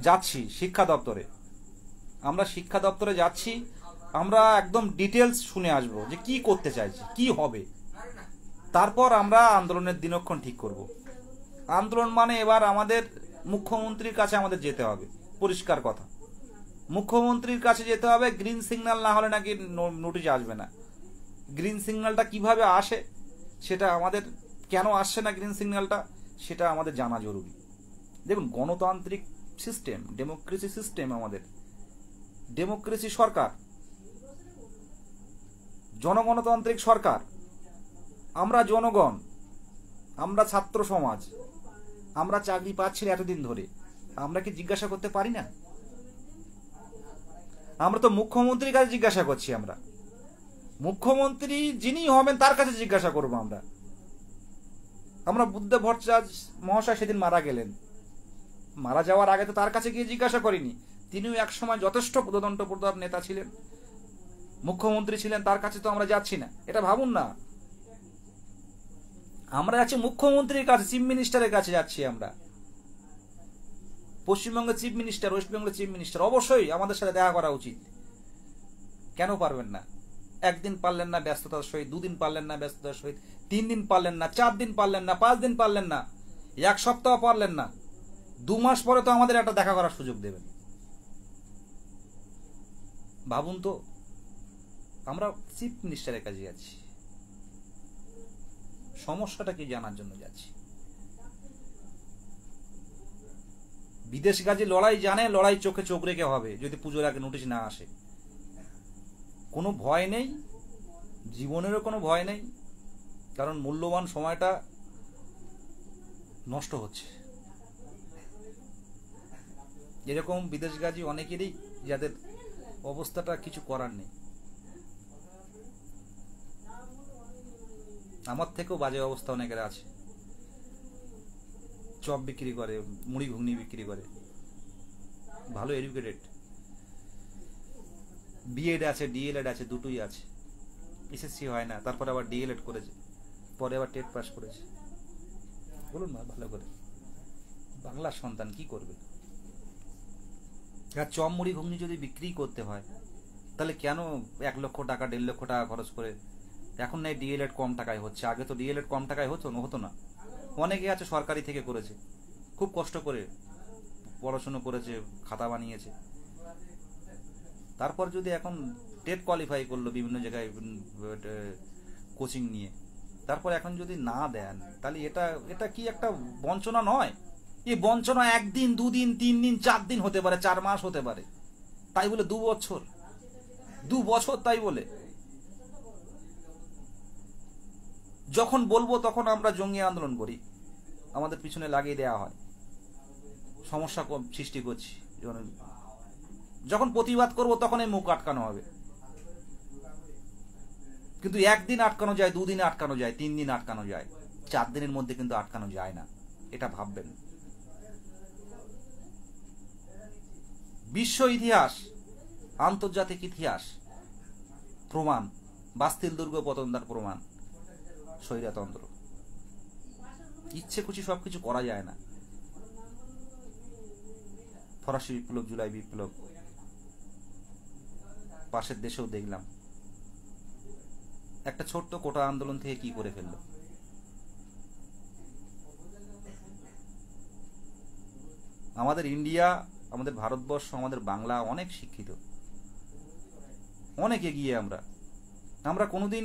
যাচ্ছি শিক্ষা দপ্তরে। আমরা শিক্ষা দপ্তরে যাচ্ছি, আমরা একদম ডিটেলস শুনে আসবো যে কি করতে চাইছি, কি হবে। তারপর আমরা আন্দোলনের দিনক্ষণ ঠিক করব। আন্দোলন মানে এবার আমাদের মুখ্যমন্ত্রীর কাছে আমাদের যেতে হবে, পরিষ্কার কথা। মুখ্যমন্ত্রীর কাছে যেতে হবে। গ্রিন সিগন্যাল না হলে নাকি নোটিশ আসবে না। গ্রিন সিগন্যালটা কিভাবে আসে সেটা আমাদের, কেন আসছে না গ্রিন সিগন্যালটা, সেটা আমাদের জানা জরুরি। দেখুন, গণতান্ত্রিক সিস্টেম, ডেমোক্রেসি সিস্টেম, আমাদের ডেমোক্রেসি সরকার, জনগণতান্ত্রিক সরকার। আমরা জনগণ, আমরা ছাত্র সমাজ, আমরা চাকরি পাচ্ছি এতদিন ধরে, আমরা কি জিজ্ঞাসা করতে পারি না? আমরা তো মুখ্যমন্ত্রীর কাছে জিজ্ঞাসা করছি। আমরা মুখ্যমন্ত্রী যিনি হবেন তার কাছে জিজ্ঞাসা করবো। আমরা বুদ্ধ ভট্টাচার্য মহাশয় সেদিন মারা গেলেন, মারা যাওয়ার আগে তো তার কাছে গিয়ে জিজ্ঞাসা করিনি। তিনিও একসময় যথেষ্ট প্রদন্ত প্রতাপ নেতা ছিলেন, মুখ্যমন্ত্রী ছিলেন, তার কাছে তো আমরা যাচ্ছি না। এটা ভাবুন না, আমরা যাচ্ছি মুখ্যমন্ত্রীর কাছে, চিফ মিনিস্টারের কাছে যাচ্ছি। আমরা পশ্চিমবঙ্গের চিফ মিনিস্টার, ওয়েস্ট বেঙ্গলের চিফ মিনিস্টার, অবশ্যই আমাদের সাথে দেখা করা উচিত। কেন পারবেন না? একদিন পারলেন না ব্যস্ততার সহিত, দুদিন পারলেন না ব্যস্ততার সহিত, 3 দিন পারলেন না, 4 দিন পারলেন না, 5 দিন পারলেন না, 1 সপ্তাহ পারলেন না, 2 মাস পরে তো আমাদের একটা দেখা করার সুযোগ দেবেন। ভাবুন তো, আমরা চিফ মিনিস্টারের কাছে যাচ্ছি, সমস্যাটা কি জানার জন্য যাচ্ছি। বিদেশ গাজী লড়াই জানে, লড়াই চোখে চোখ রেখে হবে যদি পুজোর আগে নোটিশ না আসে। কোনো ভয় নেই, জীবনেরও কোনো ভয় নেই, কারণ মূল্যবান সময়টা নষ্ট হচ্ছে। এরকম বিদেশ গাজী অনেকেরই, যাদের অবস্থাটা কিছু করার নেই। আমার থেকেও বাজে অবস্থা অনেকের আছে, চপ বিক্রি করে, মুড়ি ঘুগনি বিক্রি করে, ভালো এডুকেটেড, বিএড আছে, ডিএলএড আছে, দুটোই আছে। এসএসসি হয় না, তারপরে আবার ডিএলএড করেছে, পরে আবার টেট পাস করেছে। বলুন না, ভালো করে বাংলার সন্তান কি করবে? চপ মুড়ি ঘুগনি যদি বিক্রি করতে হয়, তাহলে কেন 1 লক্ষ টাকা 1.5 লক্ষ টাকা খরচ করে? এখন নাই ডিএলএড কম টাকায় হচ্ছে, আগে তো ডিএলএড কম টাকায় হতো না। অনেকে আছে সরকারি থেকে করেছে, খুব কষ্ট করে পড়াশুনো করেছে, খাতা বানিয়েছে, তারপর যদি এখন টেট কোয়ালিফাই করলো বিভিন্ন জায়গায় কোচিং নিয়ে, তারপর এখন যদি না দেন তাহলে এটা এটা কি একটা বঞ্চনা নয়? এই বঞ্চনা 1 দিন 2 দিন 3 দিন 4 দিন হতে পারে, 4 মাস হতে পারে, তাই বলে 2 বছর, 2 বছর তাই বলে? যখন বলবো তখন আমরা জঙ্গি আন্দোলন করি, আমাদের পিছনে লাগিয়ে দেওয়া হয়, সমস্যা সৃষ্টি করছি। যখন প্রতিবাদ করব তখন এই মুখ আটকানো হবে। কিন্তু 1 দিন আটকানো যায়, 2 দিনে আটকানো যায়, 3 দিন আটকানো যায়, 4 দিনের মধ্যে কিন্তু আটকানো যায় না, এটা ভাববেন। বিশ্ব ইতিহাস, আন্তর্জাতিক ইতিহাস প্রমাণ, বাস্তিল দুর্গ পতনদার প্রমাণ, স্বৈরতন্ত্র। ইচ্ছে খুশি সবকিছু করা যায় না। ফরাসি বিপ্লব, জুলাই বিপ্লব, পাশের দেশেও দেখলাম একটা ছোট্ট কোটা আন্দোলন থেকে কি করে ফেললো। আমাদের ইন্ডিয়া, আমাদের ভারতবর্ষ, আমাদের বাংলা অনেক শিক্ষিত, অনেক এগিয়ে। আমরা কোনোদিন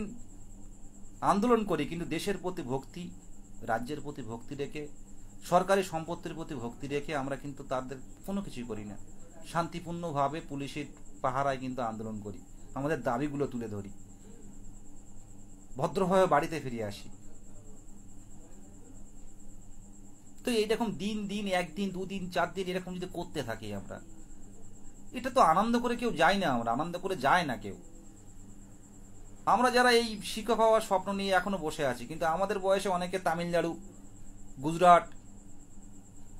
আন্দোলন করি কিন্তু দেশের প্রতি ভক্তি, রাজ্যের প্রতি ভক্তি রেখে, সরকারি সম্পত্তির প্রতি ভক্তি রেখে আমরা কিন্তু তাদের কোনো কিছুই করি না। শান্তিপূর্ণভাবে পুলিশের পাহারায় কিন্তু আন্দোলন করি, আমাদের দাবিগুলো তুলে ধরি, ভদ্রভাবে বাড়িতে ফিরে আসি। তো এইরকম দিন দিন 1 দিন 2 দিন 4 দিন এরকম যদি করতে থাকি আমরা, এটা তো আনন্দ করে কেউ যায় না, আমরা আনন্দ করে যায় না কেউ। আমরা যারা এই শিক্ষক হওয়ার স্বপ্ন নিয়ে এখনো বসে আছি, কিন্তু আমাদের বয়সে অনেকে তামিলনাড়ু, গুজরাট,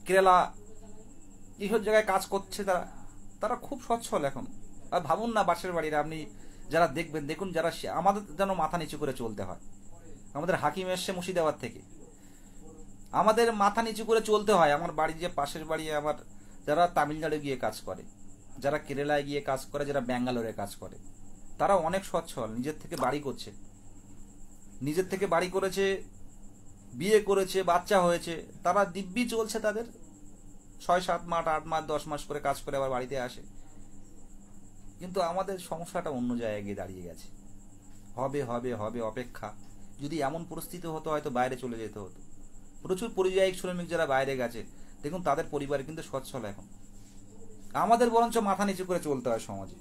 কেরালা এইসব জায়গায় কাজ করছে, তারা খুব সচ্ছল এখন। আর ভাবুন না, বাসের বাড়ির আপনি যারা দেখবেন, দেখুন যারা, আমাদের যেন মাথা নিচু করে চলতে হয়। আমাদের হাকিম এসছে মুর্শিদাবাদ থেকে, আমাদের মাথা নিচু করে চলতে হয়। আমার বাড়ি, যে পাশের বাড়ি আমার, যারা তামিলনাড়ু গিয়ে কাজ করে, যারা কেরালায় গিয়ে কাজ করে, যারা ব্যাঙ্গালোরে কাজ করে, তারা অনেক সচ্ছল, নিজের থেকে বাড়ি করছে, নিজের থেকে বাড়ি করেছে, বিয়ে করেছে, বাচ্চা হয়েছে, তারা দিব্যি চলছে, তাদের 6-7 মাস 8 মাস 10 মাস করে কাজ করে আবার বাড়িতে আসে। কিন্তু আমাদের সমস্যাটা অন্য জায়গায় গিয়ে দাঁড়িয়ে গেছে। হবে হবে হবে অপেক্ষা। যদি এমন পরিস্থিতি হতো হয়তো বাইরে চলে যেতে হতো। প্রচুর পরিযায়ী শ্রমিক যারা বাইরে গেছে, দেখুন তাদের পরিবার কিন্তু সচ্ছল এখন। আমাদের বরঞ্চ মাথা নিচু করে চলতে হয় সমাজে।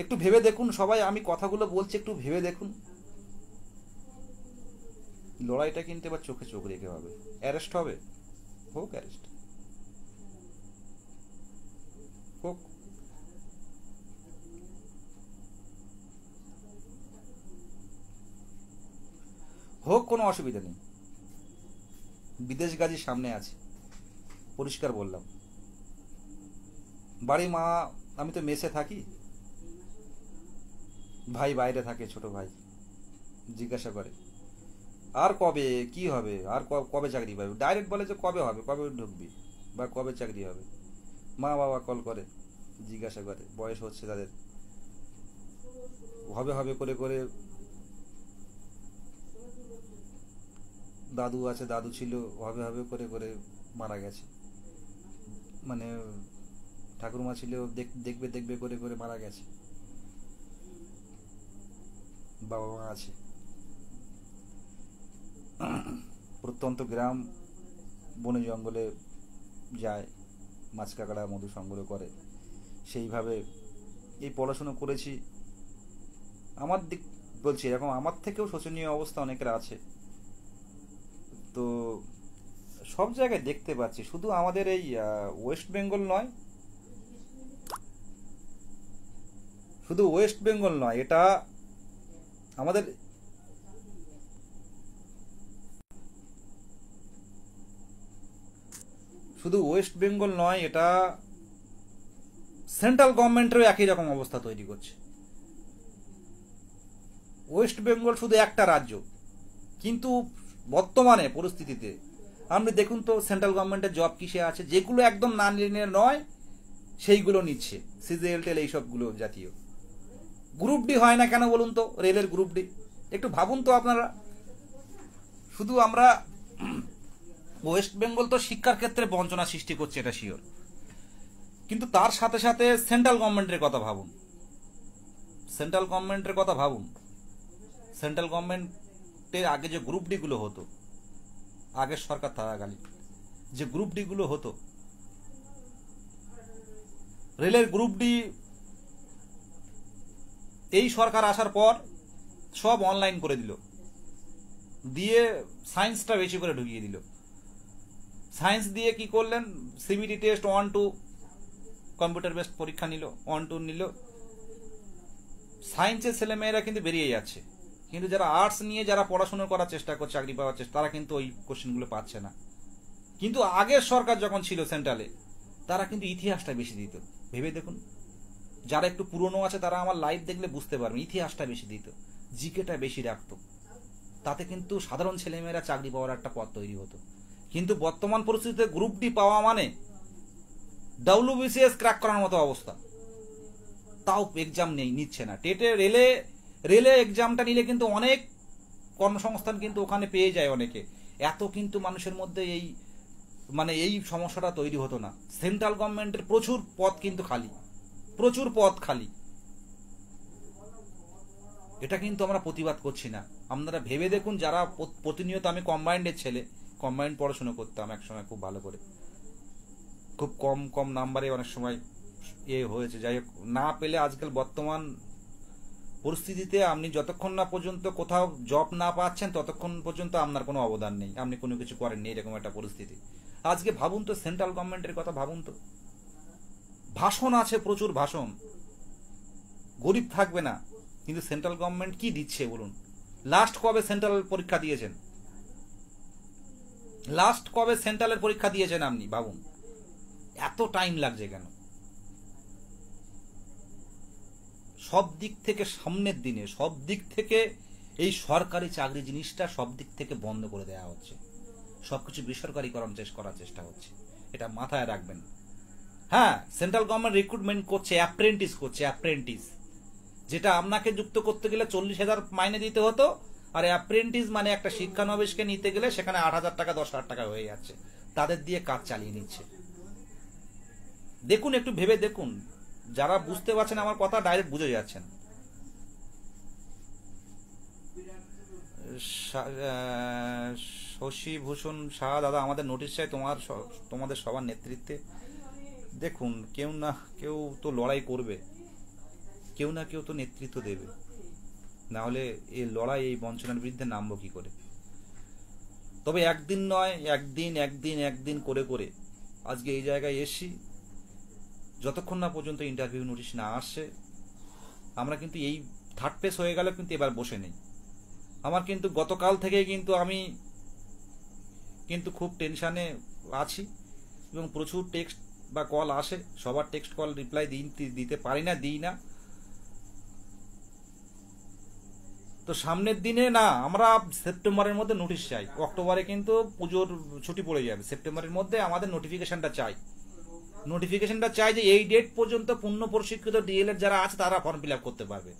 একটু ভেবে দেখুন সবাই, আমি কথাগুলো বলছি, একটু ভেবে দেখুন। লড়াইটা কিন্তু এবার চোখে চোখ রেখে হবে। অ্যারেস্ট হবে, হোক অ্যারেস্ট, হোক। হোক, কোনো অসুবিধা নেই। বিদেশ গাজীর সামনে আছে, পরিষ্কার বললাম। বাড়ি মা, আমি তো মেসে থাকি, ভাই বাইরে থাকে, ছোট ভাই জিজ্ঞাসা করে আর কবে কি হবে, আর কবে চাকরি পাবে। ডাইরেক্ট বলে যে কবে হবে, কবে ঢুকবি, বা কবে চাকরি হবে। মা বাবা কল করে জিজ্ঞাসা করে, বয়স হচ্ছে তাদের, হবে হবে করে করে। দাদু আছে, দাদু ছিল, হবে হবে করে করে মারা গেছে। মানে ঠাকুরমা ছিল, দেখবে দেখবে করে করে মারা গেছে। বাবা মা আছে। প্রত্যন্ত গ্রাম, বনে জঙ্গলে যায়, মাছ কাঁকড়া মধু সংগ্রহ করে। সেইভাবে এই পড়াশুনো করেছি। আমার দিক বলছি, এরকম আমার থেকেও শোচনীয় অবস্থা অনেকের আছে। তো সব জায়গায় দেখতে পাচ্ছি, শুধু আমাদের এই ওয়েস্ট বেঙ্গল নয়, শুধু ওয়েস্ট বেঙ্গল নয়, এটা আমাদের শুধু ওয়েস্ট বেঙ্গল নয়, এটা সেন্ট্রাল গভর্নমেন্টেরও একই রকম অবস্থা তৈরি করছে। ওয়েস্ট বেঙ্গল শুধু একটা রাজ্য, কিন্তু বর্তমানে পরিস্থিতিতে আপনি দেখুন তো সেন্ট্রাল গভর্নমেন্টের জব কিসে আছে, যেগুলো একদম না নিয়ে নয় সেইগুলো নিচ্ছে, সিজিএল টেল এইসবগুলো জাতীয়। গ্রুপ ডি হয় না কেন বলুন তো, রেলের গ্রুপ ডি, একটু ভাবুন তো আপনারা। শুধু আমরা ওয়েস্ট বেঙ্গল তো শিক্ষার ক্ষেত্রে বঞ্চনা সৃষ্টি করছে, এটা শিওর, কিন্তু তার সাথে সাথে সেন্ট্রাল গভর্নমেন্টের কথা ভাবুন, সেন্ট্রাল গভর্নমেন্টের কথা ভাবুন। সেন্ট্রাল গভর্নমেন্ট টেটের আগে যে গ্রুপ ডি গুলো হতো, আগের সরকার থাকাকালীন যে গ্রুপ ডি গুলো হতো, রেলের গ্রুপ ডি এই সরকার আসার পর সব অনলাইন করে দিল, দিয়ে সায়েন্সটা বেশি করে ঢুকিয়ে দিল। সায়েন্স দিয়ে কি করলেন, সিবিটি টেস্ট 1-2 কম্পিউটার বেসড পরীক্ষা নিল, 1-2 নিল। সায়েন্সের ছেলেমেয়েরা কিন্তু বেরিয়ে যাচ্ছে, কিন্তু যারা আর্টস নিয়ে যারা পড়াশোনা করার চেষ্টা করছে, চাকরি পাওয়ার চেষ্টা, তারা কিন্তু ওই কোশ্চেনগুলো পাচ্ছে না। কিন্তু আগের সরকার যখন ছিল সেন্ট্রালে, তারা কিন্তু ইতিহাসটা বেশি দিত। ভেবে দেখুন, যারা একটু পুরনো আছে তারা আমার লাইভ দেখলে বুঝতে পারবে, ইতিহাসটা বেশি দিত, জিকেটা বেশি রাখতো। তাতে কিন্তু সাধারণ ছেলেমেয়েরা চাকরি পাওয়ার একটা পথ তৈরি হতো। কিন্তু বর্তমান পরিস্থিতিতে গ্রুপ ডি পাওয়া মানে WBCS ক্র্যাক করার মতো অবস্থা। তাও এক্সাম নিচ্ছে না। টেটে রেলে এক্সামটা নিলে কিন্তু অনেক কর্মসংস্থান কিন্তু ওখানে পেয়ে যায় অনেকে। এত কিন্তু মানুষের মধ্যে এই সমস্যাটা তৈরি হতো না। সেন্ট্রাল গভর্নমেন্টের প্রচুর পদ কিন্তু খালি, প্রচুর পদ খালি। এটা কিন্তু আমরা প্রতিবাদ করছি না। আপনারা ভেবে দেখুন, যারা প্রতিনিয়ত, আমি কম্বাইন্ডের ছেলে, কম্বাইন্ড পড়াশোনা করতাম একসময় খুব ভালো করে, খুব কম নাম্বারে অনেক সময় হয়েছে। যাই হোক, না পেলে আজকাল বর্তমান পরিস্থিতিতে আপনি যতক্ষণ না পর্যন্ত কোথাও জব না পাচ্ছেন ততক্ষণ পর্যন্ত আপনার কোনো অবদান নেই, আপনি কোনো কিছু করেননি, এরকম একটা পরিস্থিতি। আজকে ভাবুন তো, সেন্ট্রাল গভর্নমেন্টের কথা ভাবুন তো, ভাষণ আছে, প্রচুর ভাষণ, গরিব থাকবে না, কিন্তু সেন্ট্রাল গভর্নমেন্ট কি দিচ্ছে বলুন? লাস্ট কবে সেন্ট্রাল পরীক্ষা দিয়েছেন? লাস্ট কবে সেন্ট্রালের পরীক্ষা দিয়েছেন আপনি ভাবুন। এত টাইম লাগছে কেন? সব দিক থেকে সামনের দিনে সব দিক থেকে এই সরকারি চাকরি জিনিসটা সব দিক থেকে বন্ধ করে দেওয়া হচ্ছে, সবকিছু বেসরকারিকরণ করার চেষ্টা হচ্ছে, এটা মাথায় রাখবেন। হ্যাঁ, সেন্ট্রাল গভর্নমেন্ট রিক্রুটমেন্ট করছে, অ্যাপ্রেন্টিস করছে, অ্যাপ্রেন্টিস, যেটা আপনাকে যুক্ত করতে গেলে 40,000 মাইনে দিতে হতো, আর অ্যাপ্রেন্টিস মানে একটা শিক্ষানবিশকে নিতে গেলে সেখানে 8,000 টাকা 10,000 টাকা হয়ে যাচ্ছে, তাদের দিয়ে কাজ চালিয়ে নিচ্ছে। দেখুন, একটু ভেবে দেখুন, যারা বুঝতে পারছেন আমার কথা ডাইরেক্ট বুঝে যাচ্ছেন। শশীভূষণ শাহ দাদা, আমাদের নোটিশ চাই তোমাদের সবার নেতৃত্বে। দেখুন, কেউ না কেউ তো লড়াই করবে, কেউ না কেউ তো নেতৃত্ব দেবে, না হলে এই লড়াই, এই বঞ্চনার বিরুদ্ধে নামবো কি করে? তবে একদিন নয়, একদিন করে করে আজকে এই জায়গায় এসছি। যতক্ষণ না পর্যন্ত ইন্টারভিউ নোটিশ না আসছে, আমরা কিন্তু এই থার্ড ফেজ হয়ে গেল, কিন্তু এবার বসে নেই। আমার কিন্তু গতকাল থেকে কিন্তু আমি কিন্তু খুব টেনশনে আছি, এবং প্রচুর টেক্সট বা কল আসে, সবার টেক্সট কল রিপ্লাই দিতে পারি না, দিই না। তো সামনের দিনে না, আমরা সেপ্টেম্বরের মধ্যে নোটিশ চাই। অক্টোবরে কিন্তু পুজোর ছুটি পড়ে যাবে, সেপ্টেম্বরের মধ্যে আমাদের নোটিফিকেশনটা চাই যে এই ডেট পর্যন্ত পূর্ণ প্রশিক্ষিত ডিএলএড যারা আছে তারা ফর্ম ফিল আপ করতে পারবে।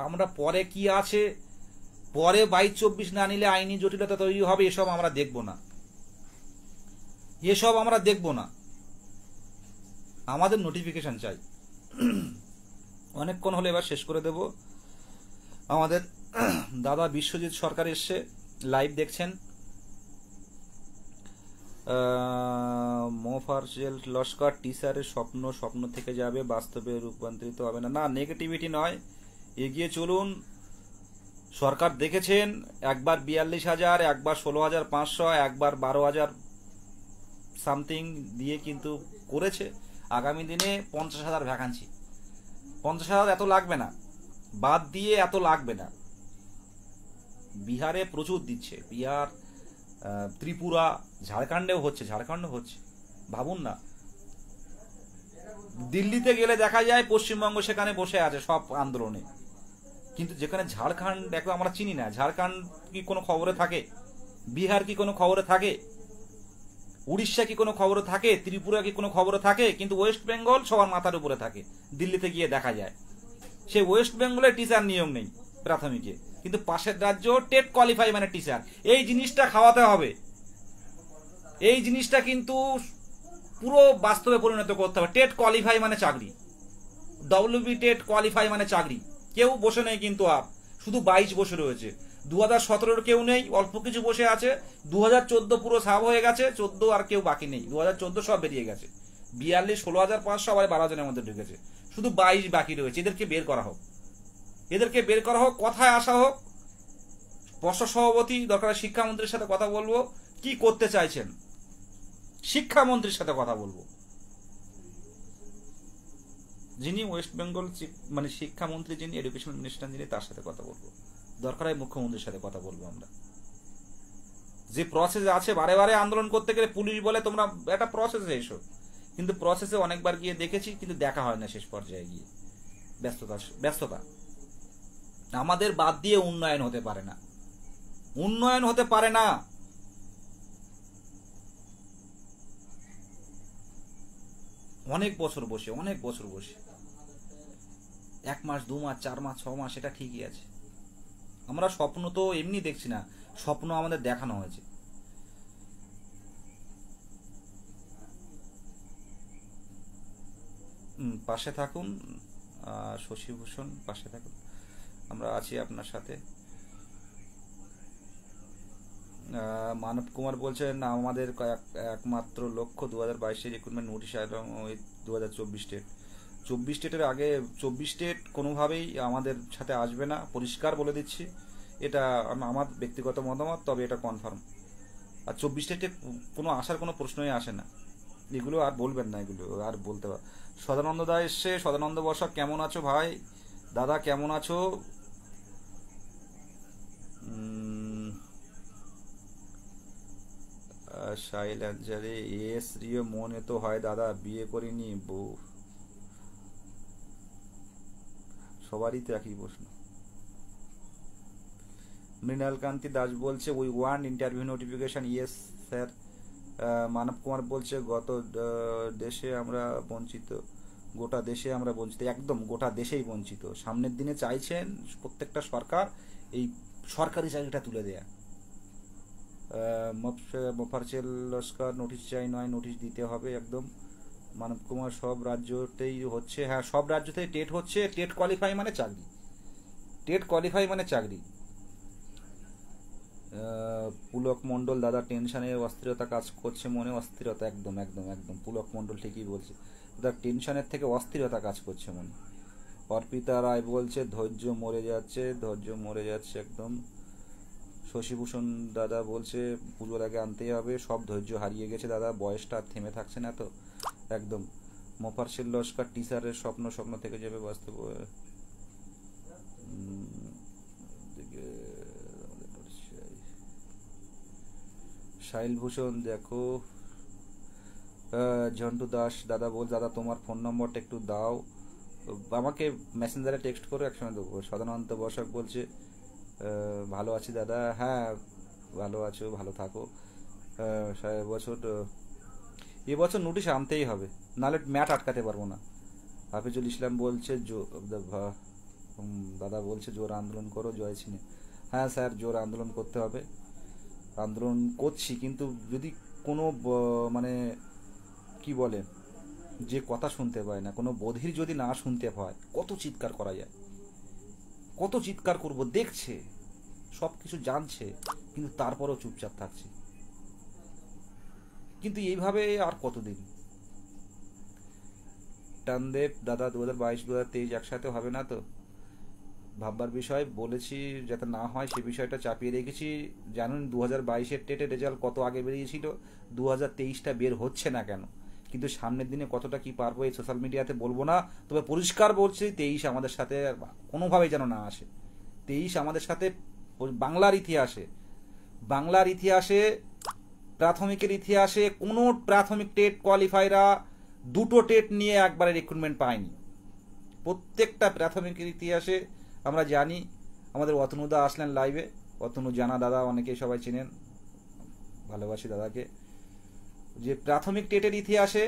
আমরা পরে কি আছে, পরে 22-24 না নিলে আইনি জটিলতা তৈরি হবে, এসব আমরা দেখব না। আমাদের নোটিফিকেশন চাই। অনেকক্ষণ হলে এবার শেষ করে দেব। আমাদের দাদা বিশ্বজিৎ সরকার এসছে, লাইভ দেখছেন। মোফারজেল লস্কর, টিচারের স্বপ্ন থেকে যাবে, বাস্তবে রূপান্তরিত হবে না। নেগেটিভিটি নয়, এগিয়ে চলুন। সরকার দেখেছেন, একবার 42,000, একবার 16,500, একবার 12,000 সামথিং দিয়ে কিন্তু করেছে। আগামী দিনে 50,000 ভ্যাকান্সি, 50,000 এত লাগবে না, বাদ দিয়ে এত লাগবে না। বিহারে প্রচুর দিচ্ছে, বিহার, ত্রিপুরা, ঝাড়খণ্ডেও হচ্ছে। ভাবুন না, দিল্লিতে গেলে দেখা যায় পশ্চিমবঙ্গ সেখানে বসে আছে সব আন্দোলনে, কিন্তু যেখানে ঝাড়খণ্ড দেখো আমরা চিনি না, ঝাড়খণ্ড কি কোনো খবরে থাকে? বিহার কি কোনো খবরে থাকে? উড়িষ্যা কি কোনো খবরে থাকে? ত্রিপুরা কি কোনো খবরে থাকে? কিন্তু ওয়েস্ট বেঙ্গল সবার মাথার উপরে থাকে। দিল্লিতে গিয়ে দেখা যায় সে ওয়েস্ট বেঙ্গলের টিচার নিয়োগ নেই প্রাথমিকে, কিন্তু পাশের রাজ্য টেট কোয়ালিফাই মানে টিচার। এই জিনিসটা খাওয়াতে হবে, এই জিনিসটা কিন্তু পুরো বাস্তবে পরিণত করতে হবে। টেট কোয়ালিফাই মানে চাকরি, WB টেট কোয়ালিফাই মানে চাকরি। কেউ বসে নেই কিন্তু, শুধু 22 বসে রয়েছে। 2017 কেউ নেই, অল্প কিছু বসে আছে। 2014 পুরো সাব হয়ে গেছে, 14 আর কেউ বাকি নেই। 2014 সব বেরিয়ে গেছে। 42, 16,500 আবার 12 জনের মধ্যে ঢুকেছে। শুধু 22 বাকি রয়েছে। এদেরকে বের করা হোক, এদেরকে বের করা হোক, কথায় আসা হোক। পর্ষদ সভাপতি, দরকার শিক্ষামন্ত্রীর সাথে কথা বলবো, কি করতে চাইছেন শিক্ষামন্ত্রীর সাথে কথা বলবো, যিনি ওয়েস্ট বেঙ্গল মানে শিক্ষামন্ত্রী, যিনি এডুকেশন মিনিস্টার, যিনি তার সাথে কথা বলবো। দরকার হয় মুখ্যমন্ত্রীর সাথে কথা বলবো আমরা। যে প্রসেসে আছে, বারে বারে আন্দোলন করতে গেলে পুলিশ বলে তোমরা একটা প্রসেসে এসো, কিন্তু প্রসেসে অনেকবার গিয়ে দেখেছি, কিন্তু দেখা হয় না শেষ পর্যায়ে গিয়ে। ব্যস্ততা আমাদের বাদ দিয়ে উন্নয়ন হতে পারে না, উন্নয়ন হতে পারে না। অনেক বছর বসে 1 মাস, 2 মাস, 4 মাস, 6 মাস, এটা ঠিকই আছে। আমরা স্বপ্ন তো এমনি দেখছি না, স্বপ্ন আমাদের দেখানো হয়েছে। পাশে থাকুন শশীভূষণ, পাশে থাকুন, আমরা আছি আপনার সাথে। মানব কুমার বলছেন আমাদের একমাত্র লক্ষ্য 2022 রিক্রুটমেন্ট নোটিশ এবং 2024 স্টেট। 24 স্টেটের আগে 24 স্টেট কোনোভাবেই আমাদের সাথে আসবে না, পরিষ্কার বলে দিচ্ছি। এটা আমার ব্যক্তিগত মতামত, তবে এটা কনফার্ম। আর 24 স্টেটে কোনো আসার কোনো প্রশ্নই আসে না। এগুলো আর বলবেন না, এগুলো আর বলতে পার। সদানন্দ দা এসছে। সদানন্দ বসাক, কেমন আছো ভাই? দাদা কেমন আছো? সাহিল আনসারি, এস রিও মনে তো হয় দাদা, বিয়ে করিনি বউ। সবারই তো একই প্রশ্ন। মৃণাল কান্তি দাস বলছে we want interview notification. Yes sir. Manab Kumar বলছে গত দেশে আমরা বঞ্চিত, গোটা দেশে আমরা বঞ্চিত। একদম গোটা দেশেই বঞ্চিত। সামনের দিনে চাইছেন প্রত্যেকটা সরকার এই সরকারি চাকরিটা তুলে দেয়া। মোফারচেল লস্কর নোটিশ চাই নয়, নোটিশ দিতে হবে একদম। মানব কুমার সব রাজ্যতেই হচ্ছে, হ্যাঁ সব রাজ্যতেই টেট হচ্ছে। টেট কোয়ালিফাই মানে চাকরি, টেট কোয়ালিফাই মানে চাকরি। পুলক মণ্ডল দাদা, টেনশনে অস্থিরতা কাজ করছে মনে। অস্থিরতা একদম একদম একদম, পুলক মণ্ডল ঠিকই বলছে দাদা, টেনশনের থেকে অস্থিরতা কাজ করছে মনে। অর্পিতা রায় বলছে ধৈর্য মরে যাচ্ছে, ধৈর্য মরে যাচ্ছে একদম। শশীভূষণ দাদা বলছে পুজোর আগে আনতেই হবে, সব ধৈর্য হারিয়ে গেছে দাদা, বয়সটা থেমে থাকছে না তো একদম। মোফারশেল লস্কর টিচারের স্বপ্ন স্বপ্ন থেকে যাবে বাস্তব। সাহিল ভূষণ দেখো। ঝন্টু দাস দাদা বল দাদা তোমার ফোন নম্বরটা একটু দাও, আমাকে মেসেঞ্জারে টেক্সট করো, একসময় দেবো। সদানন্দ বসাক বলছে ভালো আছি দাদা। হ্যাঁ ভালো আছো, ভালো থাকো। এবছর নোটিশ আনতেই হবে, নাহলে ম্যাট আটকাতে পারবো না। হাফিজুল ইসলাম বলছে দাদা বলছে জোর আন্দোলন করো জয় সিনে। হ্যাঁ স্যার, জোর আন্দোলন করতে হবে, আন্দোলন করছি। কিন্তু যদি কোনো মানে কি বলে, যে কথা শুনতে পায় না, কোনো বধির যদি না শুনতে পায়, কত চিৎকার করা যায়, কত চিৎকার করব। দেখছে, সব কিছু জানছে, কিন্তু তারপরও চুপচাপ থাকছে। কিন্তু এইভাবে আর কতদিন? টানদেব দাদা 2022 2023 একসাথে হবে না তো? ভাববার বিষয়, বলেছি যাতে না হয় সে বিষয়টা চাপিয়ে রেখেছি। জানুন 2022-এর টেটের রেজাল্ট কত আগে বেরিয়েছিল, 2023টা বের হচ্ছে না কেন? কিন্তু সামনের দিনে কতটা কি পারবো এই সোশ্যাল মিডিয়াতে বলবো না, তবে পরিষ্কার বলছি 23 আমাদের সাথে কোনোভাবেই যেন না আসে। 23 আমাদের সাথে বাংলার ইতিহাসে প্রাথমিকের ইতিহাসে কোনো প্রাথমিক টেট কোয়ালিফাইরা দুটো টেট নিয়ে একবারে রিক্রুটমেন্ট পায়নি। প্রত্যেকটা প্রাথমিকের ইতিহাসে আমরা জানি। আমাদের অতনুদা আসলেন লাইভে, অতনু জানা দাদা, অনেকেই সবাই চিনেন, ভালোবাসি দাদাকে। যে প্রাথমিক টেটের ইতিহাসে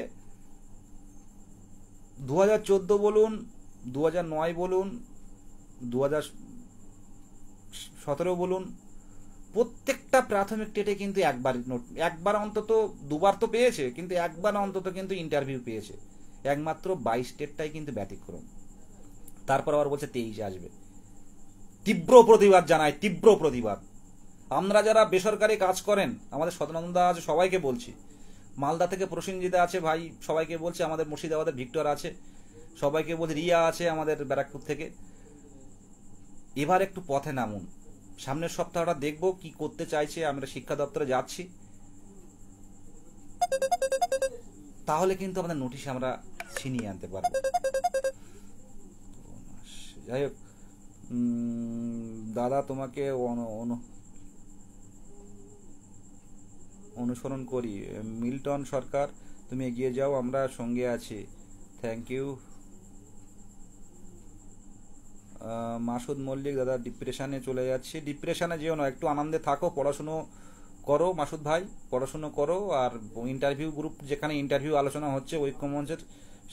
2014 বলুন, 2009 বলুন, 2017 বলুন, প্রত্যেকটা প্রাথমিক টেটে কিন্তু একবার অন্তত, দুবার তো পেয়েছে, কিন্তু একবার অন্তত কিন্তু ইন্টারভিউ পেয়েছে। একমাত্র 22 টেটটাই কিন্তু ব্যতিক্রম। তারপর আবার বলছে 23 আসবে। তীব্র প্রতিবাদ জানাই, তীব্র প্রতিবাদ। আমরা যারা বেসরকারি কাজ করেন, আমাদের সদানন্দা আছে, সবাইকে বলছি, মালদা থেকে প্রসেনজিৎ আছে ভাই, সবাইকে বলছি, আমাদের মুর্শিদাবাদের ভিক্টর আছে, সবাইকে বলছি, রিয়া আছে আমাদের ব্যারাকপুর থেকে, এবার একটু পথে নামুন। সামনের সপ্তাহটা দেখব কি করতে চাইছে, আমরা শিক্ষা দপ্তরে যাচ্ছি, তাহলে কিন্তু আমাদের নোটিশ আমরা ছিনিয়ে আনতে পারবো। যাই হোক দাদা, তোমাকে অনুসরণ করি। মিল্টন সরকার, তুমি এগিয়ে যাও, আমরা সঙ্গে আছি। Thank you. মাসুদ মল্লিক, দাদা ডিপ্রেশনে চলে যাচ্ছি। ডিপ্রেশনে যেও না, একটু আনন্দে থাকো, পড়াশুনো করো মাসুদ ভাই, পড়াশুনো করো। আর ইন্টারভিউ গ্রুপ, যেখানে ইন্টারভিউ আলোচনা হচ্ছে ঐক্যমঞ্চের,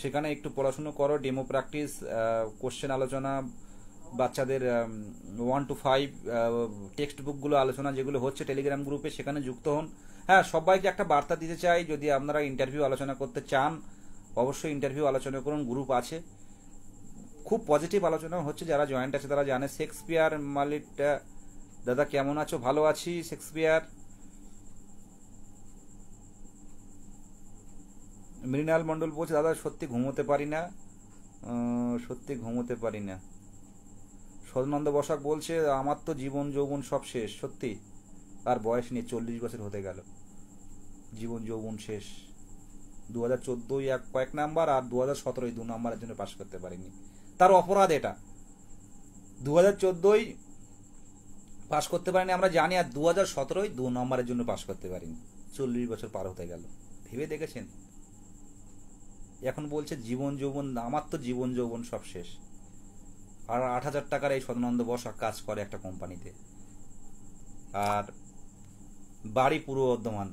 সেখানে একটু পড়াশুনো করো, ডেমো প্র্যাকটিস, কোশ্চেন আলোচনা, বাচ্চাদের 1 to 5 টেক্সট বুকগুলো আলোচনা যেগুলো হচ্ছে টেলিগ্রাম গ্রুপে, সেখানে যুক্ত হন। হ্যাঁ, সবাইকে একটা বার্তা দিতে চাই, যদি আপনারা ইন্টারভিউ আলোচনা করতে চান, অবশ্যই ইন্টারভিউ আলোচনা করুন, গ্রুপ আছে, খুব পজিটিভ আলোচনা হচ্ছে। যারা জয়েন্ট আছে তারা জানে। শেক্সপিয়ার মালিক, দাদা কেমন আছো? ভালো আছি শেক্সপিয়ার। মৃণাল মণ্ডল বলছে, দাদা সত্যি ঘুমোতে পারি না, সত্যি ঘুমোতে পারি না। সদানন্দ বসাক বলছে, আমার তো জীবন যৌবন সব শেষ। সত্যি, আর বয়স নেই, 40 বছর হতে গেল, জীবন যৌবন শেষ। 2014 কয়েক নাম্বার, আর 2017 2 নাম্বারের জন্য পাশ করতে পারিনি, তার অপরাধ এটা। 2014 পাশ করতে পারিনি আমরা জানি, আর 2017 2 নম্বরের জন্য পাশ করতে পারিনি। 40 বছর পার হতে গেল, ভেবে দেখেছেন? এখন বলছে জীবন যৌবন, আমার তো জীবন যৌবন সব শেষ। আর 8,000 টাকার এই সদানন্দ বসাক কাজ করে একটা কোম্পানিতে, আর বাড়ি পূর্ব বর্ধমান,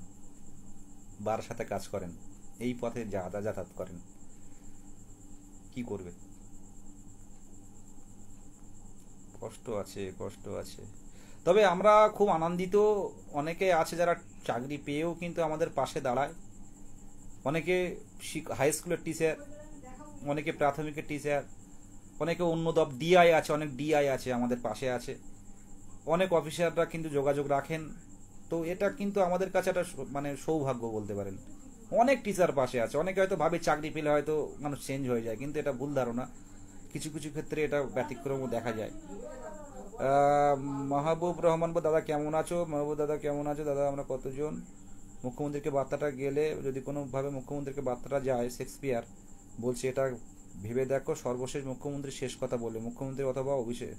সাথে কাজ করেন, এই পথে যাতায়াত করেন, কি করবে? কষ্ট আছে, কষ্ট আছে। তবে আমরা খুব আনন্দিত, অনেকে আছে যারা চাকরি পেয়েও কিন্তু আমাদের পাশে দাঁড়ায়। অনেকে হাই স্কুলের টিচার, অনেকে প্রাথমিকের টিচার, অনেকে অন্য ডিআই আছে, অনেক ডিআই আছে আমাদের পাশে আছে, অনেক অফিসাররা কিন্তু যোগাযোগ রাখেন। তো এটা কিন্তু আমাদের কাছে একটা মানে সৌভাগ্য বলতে পারেন। অনেক টিচার পাশে আছে। অনেকে হয়তো ভাবে চাকরি পেলে হয়তো মানুষ চেঞ্জ হয়ে যায়, কিন্তু এটা ভুল ধারণা। কিছু কিছু ক্ষেত্রে এটা ব্যতিক্রমও দেখা যায়। মাহবুব রহমান, দাদা কেমন আছো? মাহবুব দাদা কেমন আছো? দাদা আমরা কতজন? মুখ্যমন্ত্রীকে বার্তাটা গেলে, যদি কোনোভাবে মুখ্যমন্ত্রীকে বার্তাটা যায়, শেক্সপিয়ার বলছে এটা ভেবে দেখো, সর্বশেষ মুখ্যমন্ত্রী শেষ কথা বলে, মুখ্যমন্ত্রী অথবা অভিষেক।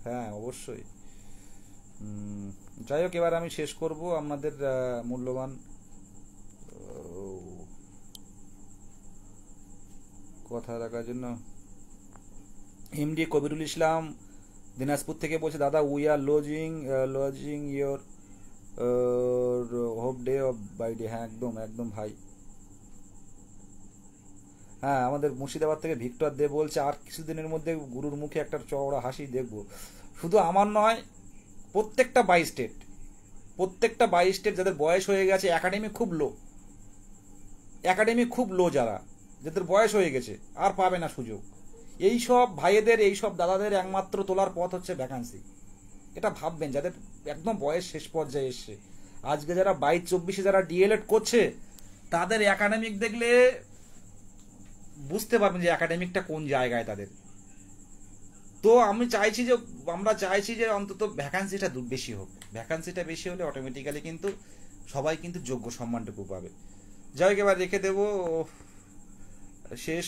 হ্যাঁ অবশ্যই। যাই হোক, এবার আমি শেষ করব আপনাদের মূল্যবান কথা রাখার জন্য। এমডি কবিরুল ইসলাম দিনাজপুর থেকে বলছে, দাদা we are losing your hope day of by day. হ্যাঁ একদম একদম ভাই। হ্যাঁ, আমাদের মুর্শিদাবাদ থেকে ভিক্টর দে বলছে, আর কিছুদিনের মধ্যে গুরুর মুখে একটা চওড়া হাসি দেখব। শুধু আমার নয়, প্রত্যেকটা 22 স্টেট যাদের বয়স হয়ে গেছে, একাডেমি খুব লো, যাদের বয়স হয়ে গেছে আর পাবে না সুযোগ। এই সব ভাইয়েদের, এই সব দাদাদের একমাত্র তোলার পথ হচ্ছে ভ্যাকান্সি। এটা ভাববেন, যাদের একদম বয়স শেষ পর্যায়ে এসছে। আজকে যারা 22-24 যারা ডিএলএড করছে, তাদের একাডেমিক দেখলে বুঝতে পারবেন যে একাডেমিকটা কোন জায়গায় তাদের। তো আমরা চাইছি যে অন্তত ভ্যাকান্সিটা বেশি হোক। ভ্যাকান্সিটা বেশি হলে অটোমেটিক্যালি কিন্তু সবাই কিন্তু যোগ্য সম্মানটুকু পাবে। যাই হোক, এবার রেখে দেবো শেষ।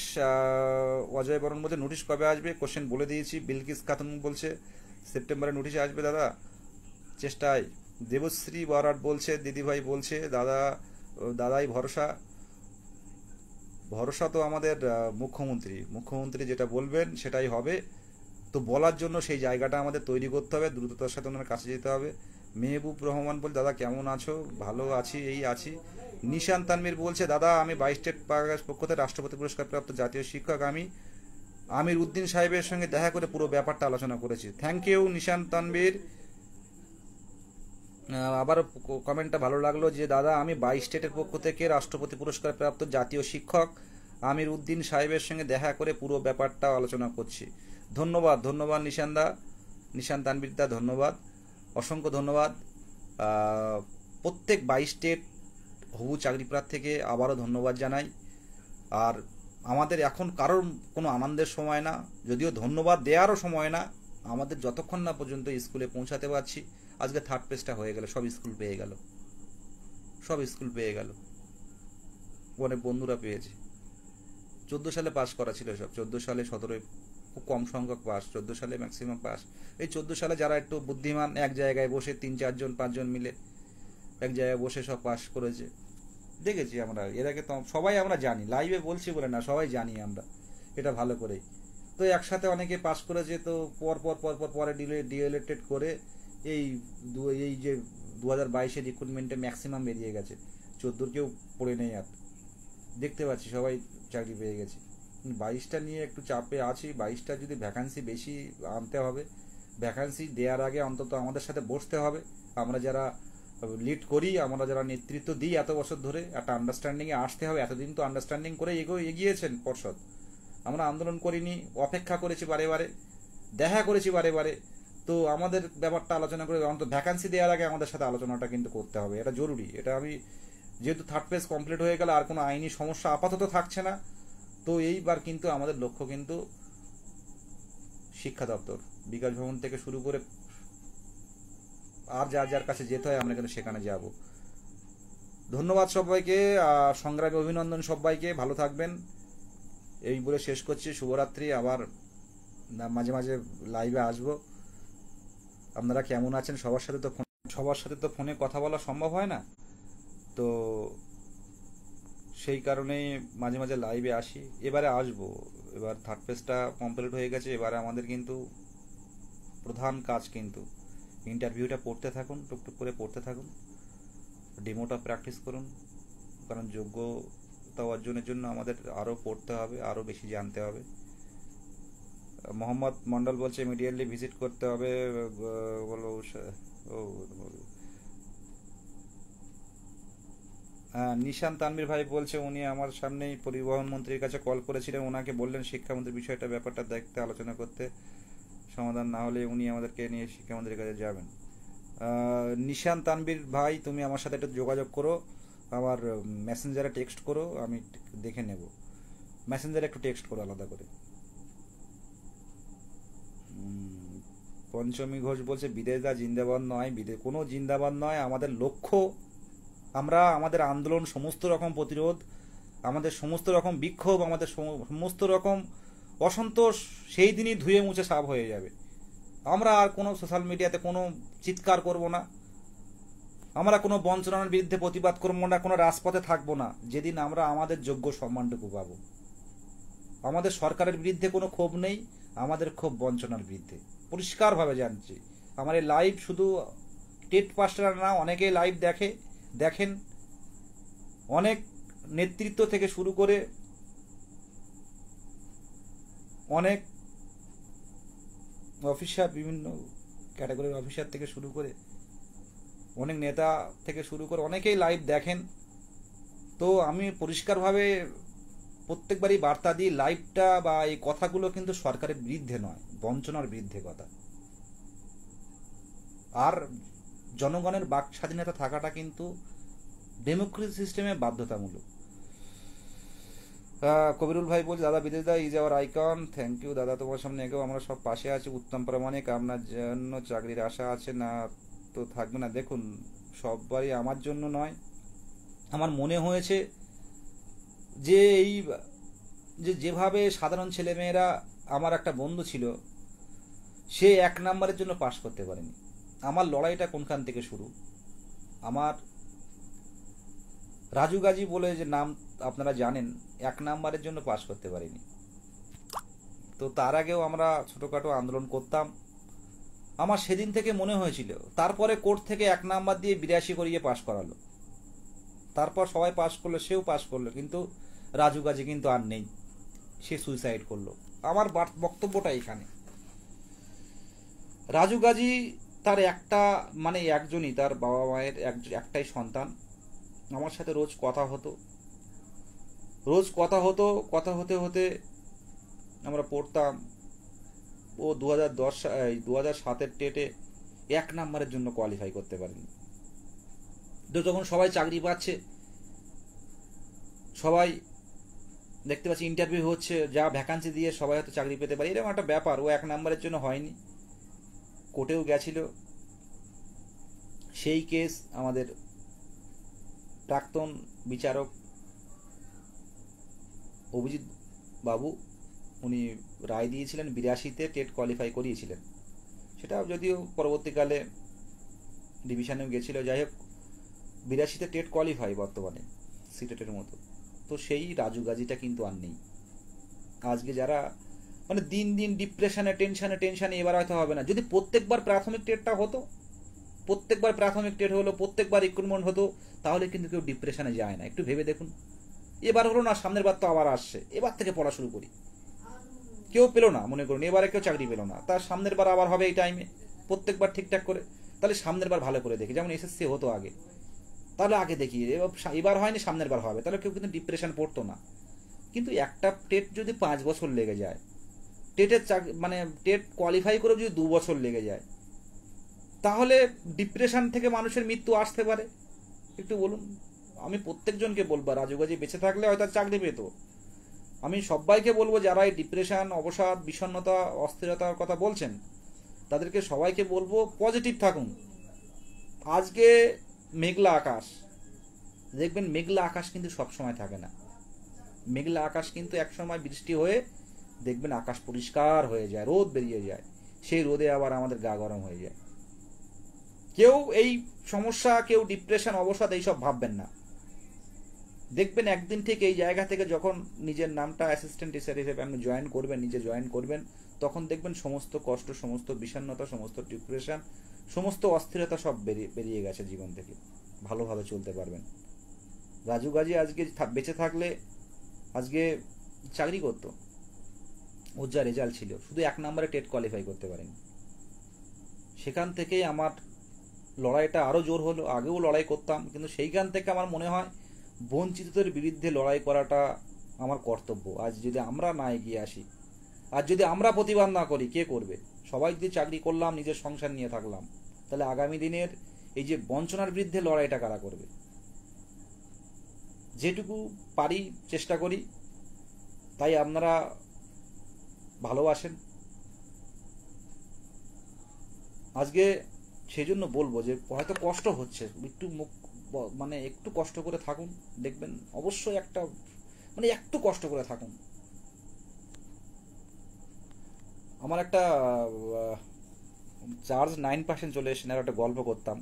অজয় বরণ বলছে, নোটিশ কবে আসবে? কোশ্চেন বলে দিয়েছি। বিলকিস খাতুন বলছে সেপ্টেম্বরে নোটিশ আসবে দাদা, চেষ্টায়। দেবশ্রী বরাট বলছে, দিদিভাই বলছে, দাদাই ভরসা তো আমাদের মুখ্যমন্ত্রী যেটা বলবেন সেটাই হবে। তো বলার জন্য সেই জায়গাটা আমাদের তৈরি করতে হবে, দ্রুততার সাথে ওনার কাছে যেতে হবে। মেহবুব রহমান বলছে, দাদা কেমন আছো? ভালো আছি, এই আছি। নিশান তানভীর বলছে, দাদা আমি 22 স্টেট পক্ষ থেকে রাষ্ট্রপতি পুরস্কার প্রাপ্ত জাতীয় শিক্ষক আমির উদ্দিন সাহেবের সঙ্গে দেখা করে পুরো ব্যাপারটা আলোচনা করেছি। থ্যাংক ইউ নিশান তানভীর। আবার কমেন্টটা ভালো লাগলো যে, দাদা আমি 22 স্টেটের পক্ষ থেকে রাষ্ট্রপতি পুরস্কার প্রাপ্ত জাতীয় শিক্ষক আমির উদ্দিন সাহেবের সঙ্গে দেখা করে পুরো ব্যাপারটা আলোচনা করছি। ধন্যবাদ ধন্যবাদ নিশান তানবিরদা, ধন্যবাদ, অসংখ্য ধন্যবাদ। প্রত্যেক 22 স্টেট হবু চাকরি প্রার্থীকে আবারও ধন্যবাদ জানাই। আর আমাদের এখন কারোর কোনো আনন্দের সময় না, যদিও ধন্যবাদ দেওয়ারও সময় না। আমাদের যতক্ষণ না পর্যন্ত স্কুলে পৌঁছাতে পারছি, আজকে 3rd পেজটা হয়ে গেল, সব স্কুল পেয়ে গেল, সব স্কুল পেয়ে গেল, অনেক বন্ধুরা পেয়েছে। 14 সালে পাস করা ছিল সব, 14 সালে 17, খুব কম সংখ্যক পাস, 14 সালে ম্যাক্সিমাম পাস। এই 14 সালে যারা একটু বুদ্ধিমান, এক জায়গায় বসে 3-4 জন 5 জন মিলে এক জায়গায় বসে সব পাস করেছে, দেখেছি আমরা। এর আগে তো সবাই আমরা জানি, লাইভে বলছি বলে না, সবাই জানি আমরা এটা ভালো করেই। তো একসাথে অনেকে পাস করেছে, তো পরে ডিএলএড করে এই যে 2022-এর রিক্রুটমেন্টে ম্যাক্সিমাম বেরিয়ে গেছে, 14 কেউ পড়ে নেই। আর দেখতে পাচ্ছি সবাই চাকরি পেয়ে গেছে। 22টা নিয়ে একটু চাপে আছি, 22টা যদি ভ্যাকান্সি বেশি আনতে হবে, ভ্যাকান্সি দেওয়ার আগে অন্তত আমাদের সাথে বসতে হবে। আমরা যারা লিড করি, আমরা যারা নেতৃত্ব দিই এত বছর ধরে, একটা আন্ডারস্ট্যান্ডিংয়ে আসতে হবে। এতদিন তো আন্ডারস্ট্যান্ডিং করে এগিয়েছেন পর্ষদ, আমরা আন্দোলন করিনি, অপেক্ষা করেছি বারে বারে, দেখা করেছি বারে বারে। তো আমাদের ব্যাপারটা আলোচনা করে অন্তত ভ্যাকান্সি দেওয়ার আগে আমাদের সাথে আলোচনাটা কিন্তু করতে হবে, এটা জরুরি। এটা আমি যেহেতু 3rd পেজ কমপ্লিট হয়ে গেল, আর কোনো আইনি সমস্যা আপাতত থাকছে না, তো এইবার কিন্তু আমাদের লক্ষ্য কিন্তু শিক্ষা দপ্তর, বিকাশ ভবন থেকে শুরু করে আর যার যার কাছে যেতে হয় আমরা কিন্তু সেখানে যাব। ধন্যবাদ সবাইকে, সংগ্রামী অভিনন্দন সবাইকে, ভালো থাকবেন এই বলে শেষ করছি। শুভরাত্রি। আবার মাঝে মাঝে লাইভে আসবো। আপনারা কেমন আছেন? সবার সাথে তো ফোনে কথা বলা সম্ভব হয় না, তো সেই কারণেই মাঝে মাঝে লাইভে আসি। এবারে আসবো, এবার 3rd পেজটা কমপ্লিট হয়ে গেছে। এবারে আমাদের কিন্তু প্রধান কাজ কিন্তু ইন্টারভিউটা পড়তে থাকুন, টুকটুক করে পড়তে থাকুন, ডেমোটা প্র্যাকটিস করুন, কারণ যোগ্যতা অর্জনের জন্য আমাদের আরও পড়তে হবে, আরও বেশি জানতে হবে। মোহাম্মদ মন্ডল বলছে ইমিডিয়েটলি ভিজিট করতে হবে, বলো নিশান তানভীর ভাই বলছে উনি আমার সামনেই পরিবহন মন্ত্রীর কাছে কল করেছিলেন, ওনাকে বললেন শিক্ষামন্ত্রী বিষয়টা ব্যাপারটা দেখতে, আলোচনা করতে, সমাধান না হলে উনি আমাদেরকে নিয়ে শিক্ষামন্ত্রীর কাছে যাবেন। নিশান তানভীর ভাই, তুমি আমার সাথে একটু যোগাযোগ করো, আমার মেসেঞ্জারে টেক্সট করো, আমি দেখে নেব। মেসেঞ্জারে একটু টেক্সট করো আলাদা করে। পঞ্চমী ঘোষ বলছে বিদেশদা জিন্দাবাদ নয়, কোনো জিন্দাবাদ নয়। আমাদের লক্ষ্য, আমরা আমাদের আন্দোলন, সমস্ত রকম প্রতিরোধ, আমাদের সমস্ত রকম বিক্ষোভ, আমাদের সমস্ত রকম অসন্তোষ সেই দিনই ধুয়ে মুছে সাফ হয়ে যাবে। আমরা আর কোনো সোশ্যাল মিডিয়াতে কোনো চিৎকার করব না, আমরা কোনো বঞ্চনার বিরুদ্ধে প্রতিবাদ করবো না, কোনো রাজপথে থাকবো না, যেদিন আমরা আমাদের যোগ্য সম্মানটুকু পাবো। আমাদের সরকারের বিরুদ্ধে কোনো ক্ষোভ নেই, আমাদের ক্ষোভ বঞ্চনার বিরুদ্ধে। পরিষ্কারভাবে জানছি, আমার এই লাইভ শুধু টেট পাস্টার না, অনেকেই লাইভ দেখেন, অনেক নেতৃত্ব থেকে শুরু করে অনেক অফিসার, বিভিন্ন ক্যাটাগরির অফিসার থেকে শুরু করে অনেক নেতা থেকে শুরু করে অনেকেই লাইভ দেখেন। তো আমি পরিষ্কারভাবে প্রত্যেকবারই বার্তা দিই, লাইভটা বা এই কথাগুলো কিন্তু সরকারের বিরুদ্ধে নয়, বঞ্চনার বিরুদ্ধে কথা। আর জনগণের বাক স্বাধীনতা থাকাটা কিন্তু ডেমোক্রেসি সিস্টেমে বাধ্যতামূলক। কবিরুল ভাই বলছে দাদা বিদেশ দা is our icon, thank you দাদা, তোমার সামনে এগো, আমরা সব পাশে আছি, উত্তম প্রামাণিক, আপনার জন্য চাকরির আশা আছে না তো থাকবে না। দেখুন, সববারই আমার জন্য নয়, আমার মনে হয়েছে যে এই যেভাবে সাধারণ ছেলেমেয়েরা, আমার একটা বন্ধু ছিল, সে 1 নম্বরের জন্য পাশ করতে পারেনি। আমার লড়াইটা কোনখান থেকে শুরু, আমার রাজু গাজী বলে যে নাম আপনারা জানেন, 1 নম্বরের জন্য পাশ করতে পারিনি। তো তার আগেও আমরা ছোটোখাটো আন্দোলন করতাম। আমার সেদিন থেকে মনে হয়েছিল, তারপরে কোর্ট থেকে 1 নাম্বার দিয়ে 82 করিয়ে পাশ করালো, তারপর সবাই পাশ করলো, সেও পাশ করলো, কিন্তু রাজু গাজী কিন্তু আর নেই, সে সুইসাইড করলো। আমার বক্তব্যটা এখানে, রাজু গাজী তার একজনই, তার বাবা মায়ের একটাই সন্তান। আমার সাথে রোজ কথা হতো, কথা হতে হতে আমরা পড়তাম, ও 2007-এর টেটে 1 নাম্বারের জন্য কোয়ালিফাই করতে পারেনি। তো যখন সবাই চাকরি পাচ্ছে, সবাই দেখতে পাচ্ছি ইন্টারভিউ হচ্ছে, যা ভ্যাকান্সি দিয়ে সবাই হয়তো চাকরি পেতে পারে, এরকম একটা ব্যাপার। ও 1 নাম্বারের জন্য হয়নি, কোর্টেও গেছিল। সেই কেস আমাদের প্রাক্তন বিচারক অভিজিৎ বাবু উনি রায় দিয়েছিলেন, 82-তে টেট কোয়ালিফাই করিয়েছিলেন। সেটা যদিও পরবর্তীকালে ডিভিশনেও গেছিল। যাই হোক, 82-তে টেট কোয়ালিফাই বর্তমানে সিটেটের মতো। তো সেই রাজু গাজীটা কিন্তু আর নেই। আজকে যারা মানে দিন দিন ডিপ্রেশনে, টেনশানে, এবার হয়তো হবে না। যদি প্রত্যেকবার প্রাথমিক টেটটা হতো, প্রত্যেকবার প্রাথমিক টেট হলো, প্রত্যেকবার রিক্রুটমেন্ট হতো, তাহলে কিন্তু কেউ ডিপ্রেশনে যায় না। একটু ভেবে দেখুন, এবার হলো না, সামনের বার তো আবার আসছে, এবার থেকে পড়া শুরু করি। কেউ পেলো না, মনে করুন এবারে কেউ চাকরি পেলো না, তার সামনের বার আবার হবে এই টাইমে, প্রত্যেকবার ঠিকঠাক করে। তাহলে সামনের বার ভালো করে দেখি, যেমন এসএসসি হতো আগে, তাহলে আগে দেখি এবার হয়নি, সামনের বার হবে, তাহলে কেউ কিন্তু ডিপ্রেশন পড়তো না। কিন্তু একটা টেট যদি 5 বছর লেগে যায়, টেটের মানে টেট কোয়ালিফাই করে যদি 2 বছর লেগে যায়, তাহলে ডিপ্রেশন থেকে মানুষের মৃত্যু আসতে পারে। একটু বলুন। আমি প্রত্যেকজনকে বলবো, রাজু গাজী বেঁচে থাকলে হয়তো চাকরি পেত। আমি সবাইকে বলবো, যারা এই ডিপ্রেশন, অবসাদ, বিষণ্ণতা, অস্থিরতার কথা বলছেন, তাদেরকে সবাইকে বলবো পজিটিভ থাকুন। আজকে মেঘলা আকাশ, দেখবেন মেঘলা আকাশ কিন্তু সবসময় থাকে না। মেঘলা আকাশ কিন্তু একসময় বৃষ্টি হয়ে দেখবেন আকাশ পরিষ্কার হয়ে যায়, রোদ বেরিয়ে যায়, সেই রোদে আবার আমাদের গা গরম হয়ে যায়। কেউ এই সমস্যা, কেউ ডিপ্রেশন, অবসাদ এইসব ভাববেন না। দেখবেন একদিন ঠিক এই জায়গা থেকে যখন নিজের নামটা অ্যাসিস্ট্যান্ট টিচার হিসেবে আপনি জয়েন করবেন, নিজে জয়েন করবেন, তখন দেখবেন সমস্ত কষ্ট, সমস্ত বিষণ্ণতা, সমস্ত ডিপ্রেশন, সমস্ত অস্থিরতা সব বেরিয়ে গেছে জীবন থেকে। ভালোভাবে চলতে পারবেন। রাজু গাজী আজকে বেঁচে থাকলে আজকে চাকরি করতো। ওর যা রেজাল্ট ছিল, শুধু 1 নম্বরে টেট কোয়ালিফাই করতে পারেনি। সেখান থেকেই আমার লড়াইটা আরও জোর হলো। আগেও লড়াই করতাম, কিন্তু সেইখান থেকে আমার মনে হয় বঞ্চিতদের বিরুদ্ধে লড়াই করাটা আমার কর্তব্য। আজ যদি আমরা না এগিয়ে আসি, আর যদি আমরা প্রতিবাদ না করি, কে করবে? সবাই যদি চাকরি করলাম, নিজের সংসার নিয়ে থাকলাম, তাহলে আগামী দিনের এই যে বঞ্চনার বিরুদ্ধে লড়াইটা কারা করবে? যেটুকু পারি চেষ্টা করি। তাই আপনারা ভালোবাসেন। আজকে সেই জন্য বলবো যে হয়তো কষ্ট হচ্ছে, একটু মানে একটু কষ্ট করে থাকুন, দেখবেন অবশ্যই একটা মানে একটু কষ্ট করে থাকুন। আমার একটা চার্জ 9% চলে এসে একটা গল্প করতাম,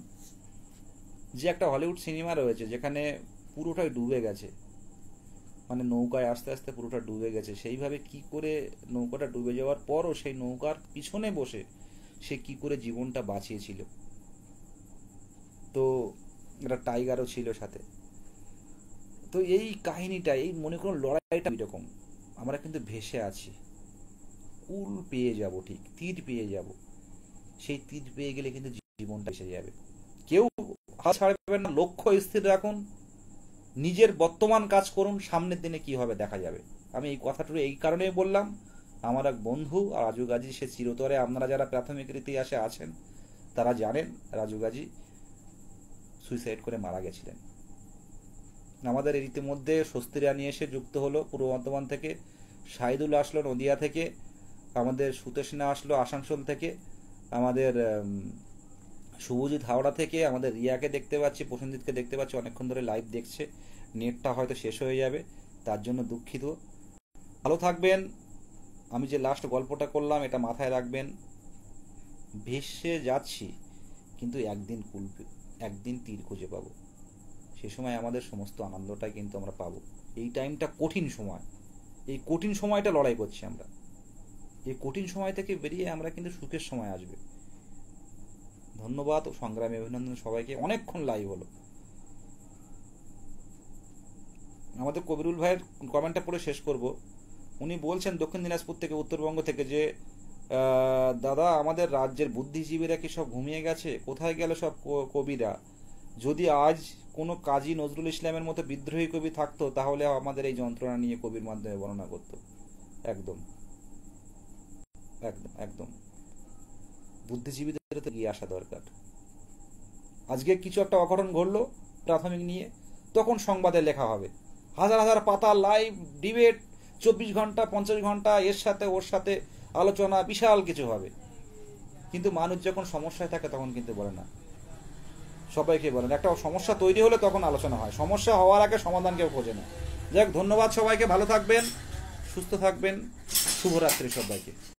যে একটা হলিউড সিনেমা রয়েছে যেখানে পুরোটাই ডুবে গেছে, মানে নৌকায় আস্তে আস্তে পুরোটা ডুবে গেছে। সেইভাবে কি করে নৌকাটা ডুবে যাওয়ার পরও সেই নৌকার পিছনে বসে সে কি করে জীবনটা বাঁচিয়েছিল। তো একটা টাইগারও ছিল সাথে। তো এই কাহিনীটা, এই মনে করুন লড়াইটা এরকম, আমরা কিন্তু ভেসে আছি, কুল পেয়ে যাব, ঠিক তীর পেয়ে যাব। সেই তীর পেয়ে গেলে কিন্তু জীবনটা এসে যাবে। কেউ হাল ছাড়বেন না, লক্ষ্য স্থির রাখুন, নিজের বর্তমান কাজ করুন, সামনের দিনে কি হবে দেখা যাবে। আমি এই কথাটুকু এই কারণেই বললাম, আমার এক বন্ধু রাজু গাজী, সে চিরতরে, আপনারা যারা প্রাথমিক ইতিহাসে আছেন তারা জানেন রাজু গাজী সুইসাইড করে মারা গেছিলেন। আমাদের ইতিমধ্যে স্বস্তি রানী এসে যুক্ত হলো পূর্ব বর্ধমান থেকে, শাহিদুল আসলো নদিয়া থেকে, আমাদের সুতেশনা আসলো আসানসোল থেকে, আমাদের শুভজিৎ হাওড়া থেকে, আমাদের রিয়াকে দেখতে পাচ্ছি, প্রসেনজিৎকে দেখতে পাচ্ছি, অনেকক্ষণ ধরে লাইভ দেখছে। নেটটা হয়তো শেষ হয়ে যাবে, তার জন্য দুঃখিত। ভালো থাকবেন। আমি যে লাস্ট গল্পটা করলাম এটা মাথায় রাখবেন, ভেসে যাচ্ছি কিন্তু একদিন তীর খুঁজে পাবো। সে সময় আমাদের সমস্ত আনন্দটাই কিন্তু আমরা পাবো। এই টাইমটা কঠিন সময়, এই কঠিন সময়টা লড়াই করছি আমরা। এই কঠিন সময় থেকে বেরিয়ে আমরা কিন্তু সুখের সময় আসবে। ধন্যবাদ ও সংগ্রামী অভিনন্দন সবাইকে। অনেকক্ষণ লাইভ হলো। আমাদের কবিরুল ভাইয়ের কমেন্টটা পড়ে শেষ করব। উনি বলছেন দক্ষিণ দিনাজপুর থেকে, উত্তরবঙ্গ থেকে, যে দাদা আমাদের রাজ্যের বুদ্ধিজীবীরা কি সব ঘুমিয়ে গেছে? কোথায় গেল সব কবিরা? যদি আজ কোনো কাজী নজরুল ইসলামের মতো বিদ্রোহী কবি থাকতো, তাহলে আমাদের এই যন্ত্রণা নিয়ে কবির মাধ্যমে বর্ণনা করতো। একদম। একদম একদম বুদ্ধিজীবীদের তো এগিয়ে আসা দরকার। আজকে কিছু একটা অঘটন ঘটলো প্রাথমিক নিয়ে, তখন সংবাদে লেখা হবে, হাজার হাজার পাতা লাইভ ডিবেট, 24 ঘন্টা 50 ঘন্টা এর সাথে ওর সাথে আলোচনা, বিশাল কিছু হবে। কিন্তু মানুষ যখন সমস্যায় থাকে তখন কিন্তু বলে না, সবাইকে বলেন। একটা সমস্যা তৈরি হলে তখন আলোচনা হয়, সমস্যা হওয়ার আগে সমাধান কেউ খোঁজে না। যাক, ধন্যবাদ সবাইকে, ভালো থাকবেন, সুস্থ থাকবেন, শুভরাত্রি সবাইকে।